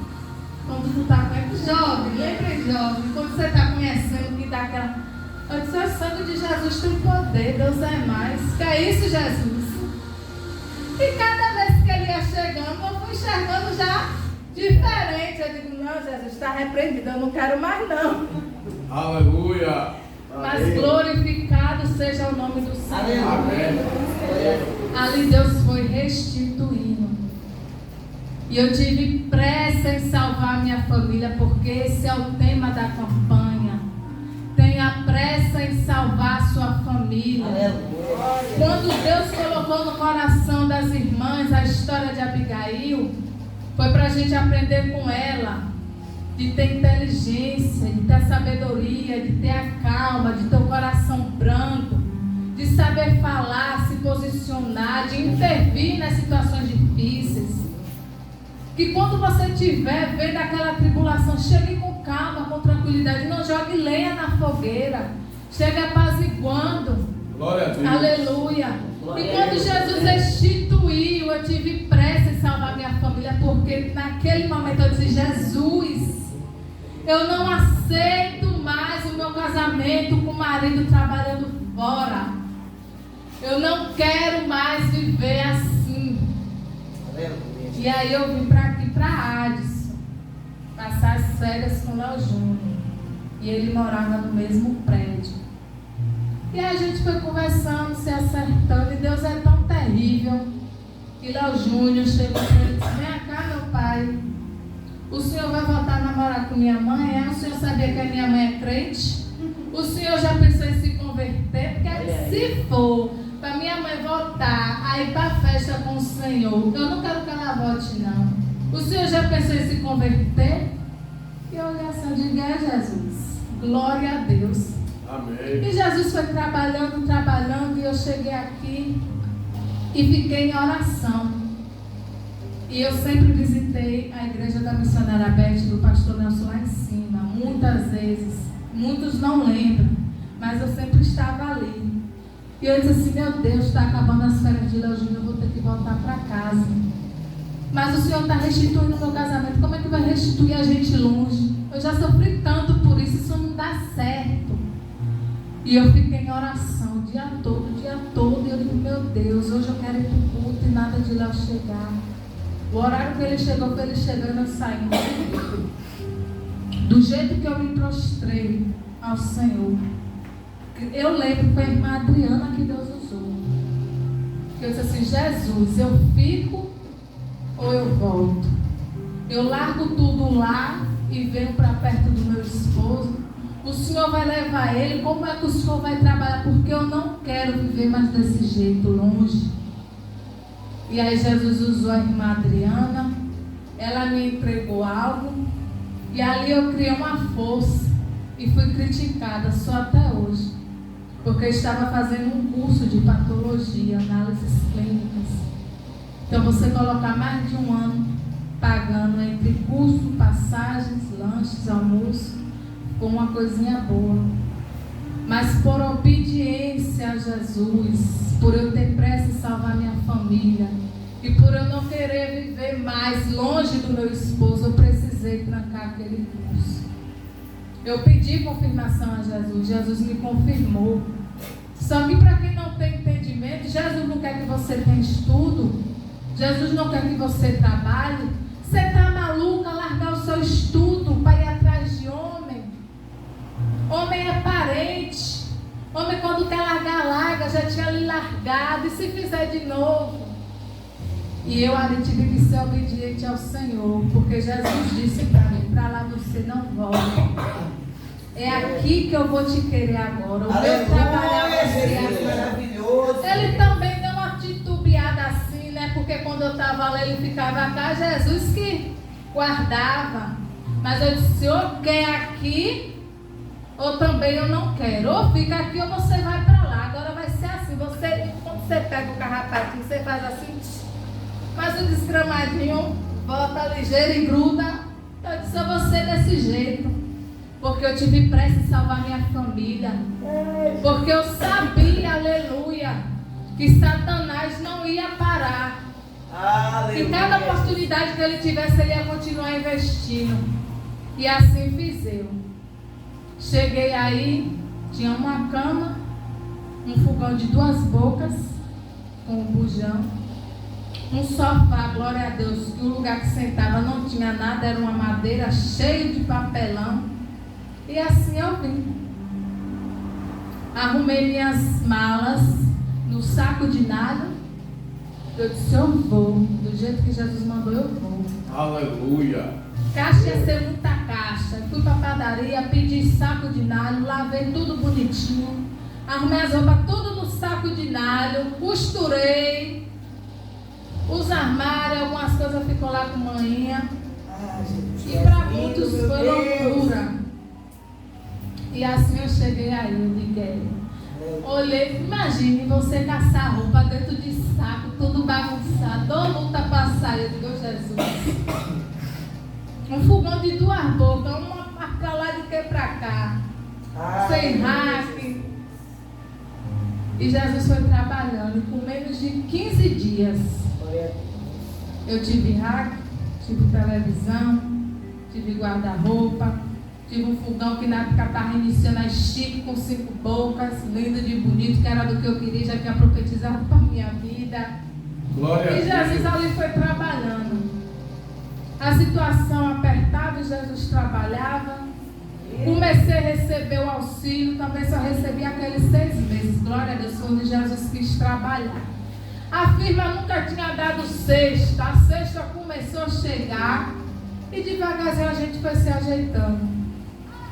Quando tu tá com jovem, lembra jovem, quando você tá conhecendo, que dá aquela... Eu disse: o sangue de Jesus tem poder, Deus é mais. Que é isso, Jesus? E cada vez que ele ia chegando, eu fui enxergando já diferente. Eu digo: não, Jesus, está repreendido, eu não quero mais não. Aleluia. Mas glorificado seja o nome do Senhor. Amém. Ali Deus foi restituindo. E eu tive pressa em salvar minha família, porque esse é o tema da campanha. Tenha pressa em salvar a sua família. Quando Deus colocou no coração das irmãs a história de Abigail, foi para a gente aprender com ela, de ter inteligência, de ter sabedoria, de ter a calma, de ter o coração brando, de saber falar, se posicionar, de intervir nas situações difíceis. Que quando você estiver vendo aquela tribulação, chegue com calma, com tranquilidade, não jogue lenha na fogueira, chegue apaziguando. Glória a Deus. Aleluia. E quando Jesus restituiu, eu tive pressa em salvar minha família, porque naquele momento eu disse: Jesus, eu não aceito mais o meu casamento com o marido trabalhando fora. Eu não quero mais viver assim. E aí eu vim para aqui, para Adson, passar as férias com o Léo Júnior. E ele morava no mesmo prédio. E aí a gente foi conversando, se acertando. E Deus é tão terrível que Léo Júnior chegou para ele e disse: vem cá, meu pai, o senhor vai voltar a namorar com minha mãe? O senhor sabia que a minha mãe é crente? O senhor já pensou em se converter? Porque se for para minha mãe voltar a ir para a festa com o Senhor, eu não quero que ela volte, não. O senhor já pensou em se converter? E eu olhei assim, eu digo: é, Jesus, glória a Deus. Amém. E Jesus foi trabalhando, e eu cheguei aqui e fiquei em oração. E eu sempre visitei a igreja da missionária Beth, do pastor Nelson lá em cima, muitas vezes. Muitos não lembram, mas eu sempre estava ali. E eu disse assim, meu Deus, está acabando as férias de Leogino, eu vou ter que voltar para casa. Mas o Senhor está restituindo o meu casamento, como é que vai restituir a gente longe? Eu já sofri tanto por isso, isso não dá certo. E eu fiquei em oração o dia todo, e eu digo, meu Deus, hoje eu quero ir para o culto e nada de Léo chegar. O horário que ele chegou, foi ele chegando, eu saí. Do jeito que eu me prostrei ao Senhor, eu lembro que foi a irmã Adriana que Deus usou. Eu disse assim, Jesus, eu fico ou eu volto? Eu largo tudo lá e venho para perto do meu esposo. O Senhor vai levar ele, como é que o Senhor vai trabalhar? Porque eu não quero viver mais desse jeito, longe. E aí Jesus usou a irmã Adriana, ela me entregou algo, e ali eu criei uma força, e fui criticada, só até hoje, porque eu estava fazendo um curso de patologia, análises clínicas. Então você colocar mais de um ano pagando entre curso, passagens, lanches, almoço, com uma coisinha boa. Mas por obediência a Jesus, por eu ter pressa em salvar minha família, e por eu não querer viver mais longe do meu esposo, eu precisei trancar aquele curso. Eu pedi confirmação a Jesus, Jesus me confirmou. Só que para quem não tem entendimento, Jesus não quer que você tenha estudo, Jesus não quer que você trabalhe. Você está maluca largar o seu estudo para ir atrás de homem? Homem é parente. Homem, quando quer largar, larga. Já tinha lhe largado. E se fizer de novo? E eu ali tive que ser obediente ao Senhor. Porque Jesus disse para mim, para lá você não volta. É aqui que eu vou te querer agora. O meu trabalho é você maravilhoso. Ele também deu uma titubeada assim, né? Porque quando eu estava lá, ele ficava cá. Jesus que guardava. Mas eu disse, Senhor, quer aqui? Ou também eu não quero. Ou fica aqui ou você vai para lá. Agora vai ser assim. Quando você pega o carrapatinho, você faz assim. Mas o desgramadinho volta ligeiro e gruda. Eu disse, eu vou ser desse jeito. Porque eu tive pressa em salvar minha família. Porque eu sabia, aleluia, que Satanás não ia parar. Aleluia. E cada oportunidade que ele tivesse, ele ia continuar investindo. E assim fiz eu. Cheguei aí, tinha uma cama, um fogão de 2 bocas, com um bujão, um sofá, glória a Deus, que o lugar que sentava não tinha nada, era uma madeira cheia de papelão. E assim eu vim. Arrumei minhas malas no saco de nada. Eu disse, eu vou. Do jeito que Jesus mandou, eu vou. Aleluia. Caixa ia ser muita caixa. Fui para a padaria, pedi saco de nalho, lavei tudo bonitinho. Arrumei as roupas tudo no saco de nalho, costurei. Os armários, algumas coisas ficou lá com manhinha. E para muitos foi loucura. E assim eu cheguei aí, eu liguei. Olhei, imagine você caçar roupa dentro de saco, tudo bagunçado, ou luta para sair, eu digo, Jesus. Um fogão de 2 bocas, uma pra lá de que pra cá, sem rack. E Jesus foi trabalhando, e com menos de 15 dias, eu tive rack, tive televisão, tive guarda-roupa, tive um fogão que na época estava iniciando a chique com 5 bocas, lindo de bonito, que era do que eu queria, já tinha profetizado para a minha vida. Glória E Jesus ali foi trabalhando. A situação apertada, Jesus trabalhava. Comecei a receber o auxílio, também só recebi aqueles 6 meses. Glória a Deus, quando Jesus quis trabalhar. A firma nunca tinha dado sexta, a sexta começou a chegar e devagarzinho a gente foi se ajeitando.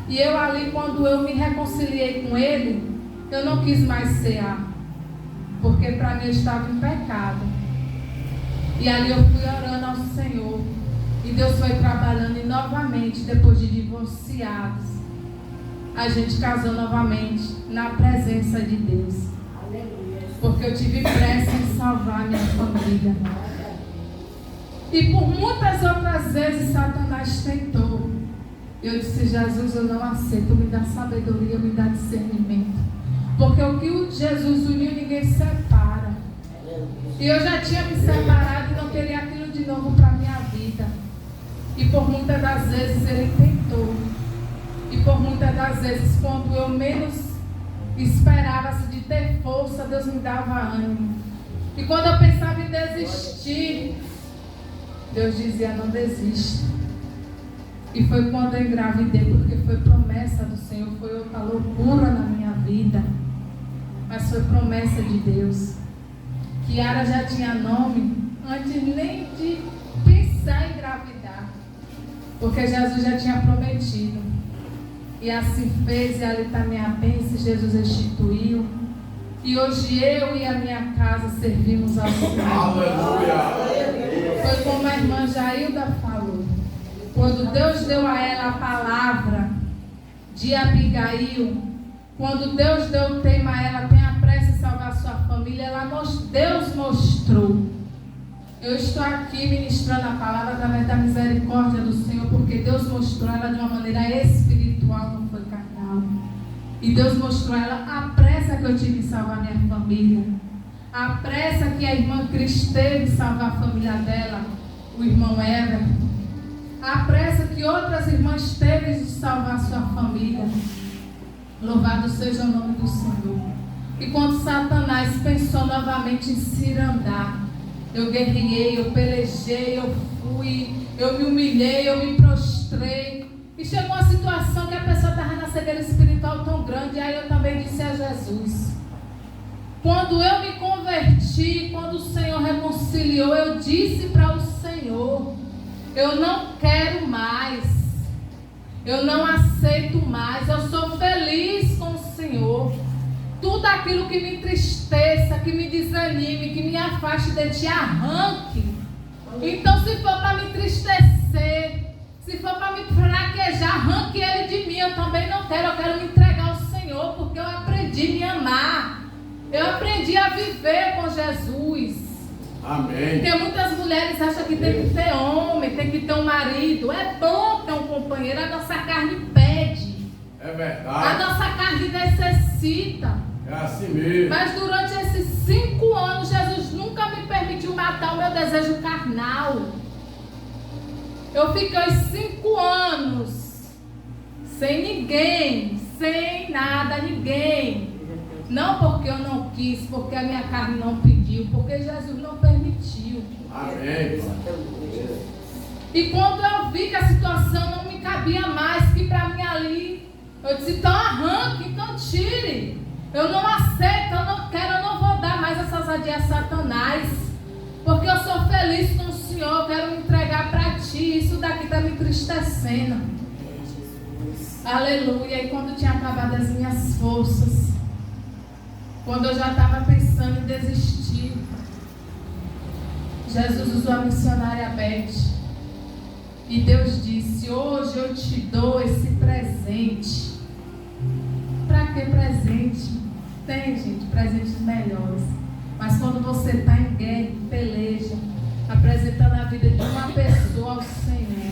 E eu ali, quando eu me reconciliei com ele, eu não quis mais cear, porque para mim eu estava em pecado. E ali eu fui orando ao Senhor. E Deus foi trabalhando e novamente, depois de divorciados, a gente casou novamente na presença de Deus. Porque eu tive pressa em salvar minha família. E por muitas outras vezes Satanás tentou. Eu disse: Jesus, eu não aceito, me dá sabedoria, me dá discernimento. Porque o que Jesus uniu, ninguém separa. E eu já tinha me separado e não queria aquilo de novo para a minha vida. E por muitas das vezes ele tentou. E por muitas das vezes, quando eu menos esperava-se de ter força, Deus me dava ânimo. E quando eu pensava em desistir, Deus dizia: não desista. E foi quando eu engravidei, porque foi promessa do Senhor, foi outra loucura na minha vida, mas foi promessa de Deus. Kiara já tinha nome antes nem de pensar em engravidar, porque Jesus já tinha prometido. E assim fez, e ali está minha bênção, Jesus instituiu. E hoje eu e a minha casa servimos ao Senhor. Aleluia! Foi como a irmã Jailda falou. Quando Deus deu a ela a palavra de Abigail, quando Deus deu o tema a ela: tenha pressa em salvar sua família, Deus mostrou. Eu estou aqui ministrando a palavra através da misericórdia do Senhor, porque Deus mostrou ela de uma maneira espiritual, não foi carnal. E Deus mostrou ela a pressa que eu tive em salvar minha família, a pressa que a irmã Cris teve em salvar a família dela, o irmão Everton, a pressa que outras irmãs teve de salvar sua família. Louvado seja o nome do Senhor. E quando Satanás pensou novamente em cirandar, eu guerreei, eu pelejei, eu fui, eu me humilhei, eu me prostrei. E chegou uma situação que a pessoa estava na cegueira espiritual tão grande. E aí eu também disse a Jesus: quando eu me converti, quando o Senhor reconciliou, eu disse para o Senhor: eu não quero mais, eu não aceito mais, eu sou feliz com o Senhor. Tudo aquilo que me entristeça, que me desanime, que me afaste de Ti, arranque. Então, se for para me entristecer, se for para me fraquejar, arranque ele de mim. Eu também não quero, eu quero me entregar ao Senhor, porque eu aprendi a me amar. Eu aprendi a viver com Jesus. Amém. Porque muitas mulheres acham que tem que ter homem, tem que ter um marido. É bom ter um companheiro, a nossa carne pede. É verdade. A nossa carne necessita. É assim mesmo. Mas durante esses 5 anos, Jesus nunca me permitiu matar o meu desejo carnal. Eu fiquei 5 anos sem ninguém, sem nada, ninguém. Não porque eu não quis, porque a minha carne não pediu, porque Jesus não permitiu. Amém. E quando eu vi que a situação não me cabia mais, que para mim ali, eu disse: então arranque, então tire. Eu não aceito, eu não quero, eu não vou dar mais essa ousadia a Satanás, porque eu sou feliz com o Senhor, eu quero me entregar para Ti. Isso daqui está me entristecendo. Aleluia. E quando tinha acabado as minhas forças, quando eu já estava pensando em desistir, Jesus usou a missionária Beth. E Deus disse: hoje eu te dou esse presente. Para que presente? Tem, gente, presentes melhores. Mas quando você está em guerra, em peleja, apresentando a vida de uma pessoa ao Senhor,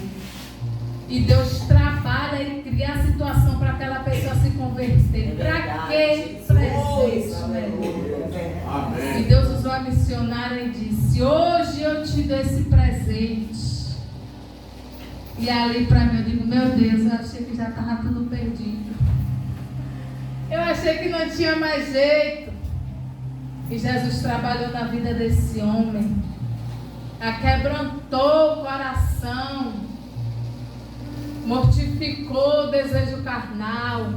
e Deus trabalha e cria a situação para aquela pessoa se converter. Para que presente melhor? Amém. E Deus usou a missionária e disse: hoje eu te dou esse presente. E ali para mim eu digo: meu Deus, eu achei que já estava tudo perdido. Eu achei que não tinha mais jeito. E Jesus trabalhou na vida desse homem. Aquebrantou o coração. Mortificou o desejo carnal.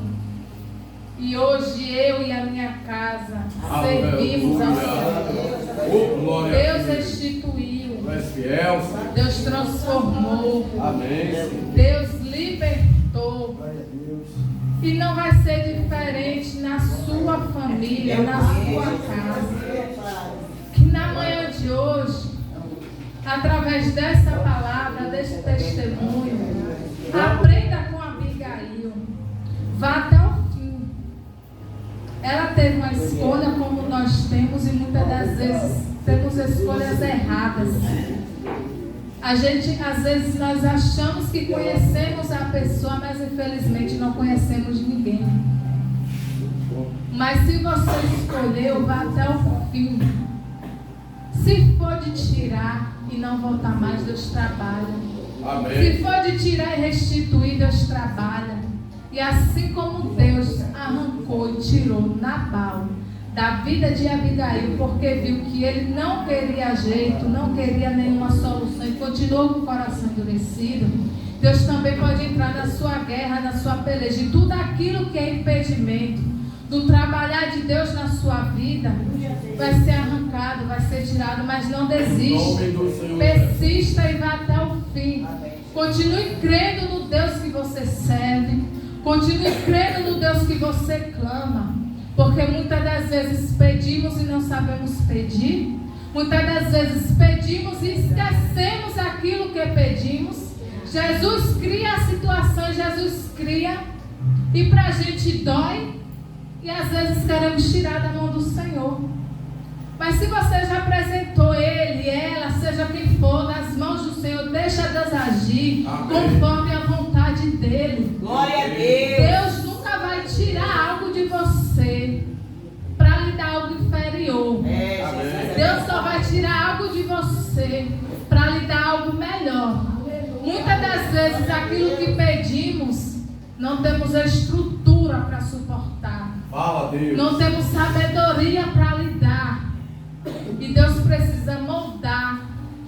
E hoje eu e a minha casa servimos ao Senhor. Deus restituiu. Tu és fiel, Senhor. Deus transformou. Amém. Deus libertou. E não vai ser diferente na sua família, na sua casa. Que na manhã de hoje, através dessa palavra, desse testemunho, aprenda com a Abigail. Vá até o fim. Ela teve uma escolha como nós temos, e muitas das vezes temos escolhas erradas. Às vezes nós achamos que conhecemos a pessoa, mas infelizmente não conhecemos ninguém. Mas se você escolheu, vá até o fim. Se for de tirar e não voltar mais, Deus trabalha. Amém. Se for de tirar e restituir, Deus trabalha. E assim como Deus arrancou e tirou Nabal da vida de Abigail, porque viu que ele não queria jeito, não queria nenhuma solução e continuou com o coração endurecido, Deus também pode entrar na sua guerra, na sua peleja. E tudo aquilo que é impedimento do trabalhar de Deus na sua vida vai ser arrancado, vai ser tirado, mas não desista. Persista e vá até o fim. Continue crendo no Deus que você serve. Continue crendo no Deus que você clama. Porque muitas das vezes pedimos e não sabemos pedir. Muitas das vezes pedimos e esquecemos aquilo que pedimos. Jesus cria a situação, Jesus cria. E para a gente dói. E às vezes queremos tirar da mão do Senhor. Mas se você já apresentou ele, ela, seja quem for, nas mãos do Senhor, deixa Deus agir. Amém. Conforme a vontade dele. Glória a Deus. Deus nunca vai tirar algo de você para lhe dar algo inferior. Deus só vai tirar algo de você para lhe dar algo melhor. Muitas das vezes aquilo que pedimos, não temos a estrutura para suportar. Fala, Deus. Não temos sabedoria para lidar. E Deus precisa moldar,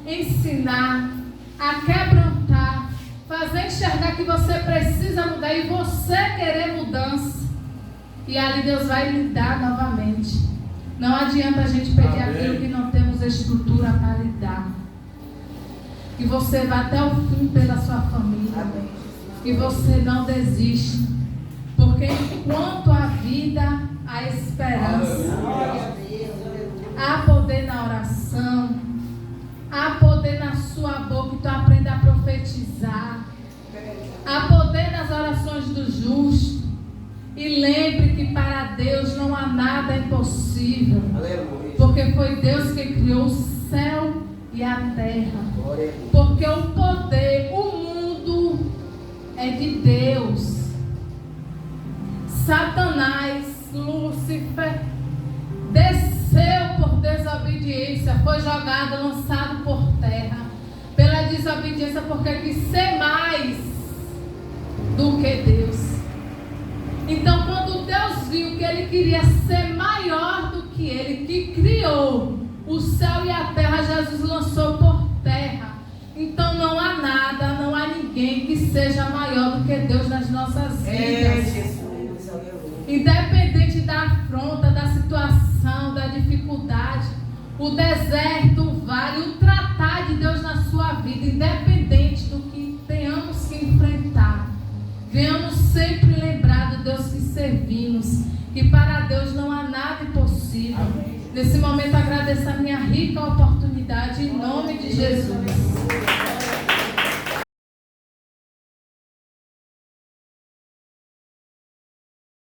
ensinar, a quebrantar, fazer enxergar que você precisa mudar e você querer mudança. E ali Deus vai lhe dar novamente. Não adianta a gente pedir aquilo que não temos estrutura para lidar. Que você vá até o fim pela sua família. Que você não desista. Porque enquanto há vida, há esperança. Há poder na oração. Há poder na sua boca. Então aprenda a profetizar. Há poder nas orações do justo. E lembre que para Deus não há nada impossível. Porque foi Deus que criou o céu e a terra. Porque o poder, o mundo é de Deus. Satanás, Lúcifer, desceu por desobediência, foi jogado, lançado por terra, pela desobediência, porque quis ser mais do que Deus. Então, quando Deus viu que ele queria ser maior do que ele, que criou o céu e a terra, Jesus lançou por terra. Então, não há nada, não há ninguém que seja maior do que Deus nas nossas vidas. Independente da afronta, da situação, da dificuldade, o deserto, o vale, o tratar de Deus na sua vida, independente do que tenhamos que enfrentar, venhamos sempre lembrar do Deus que servimos, que para Deus não há nada impossível. Amém. Nesse momento agradeço a minha rica oportunidade em nome de Jesus.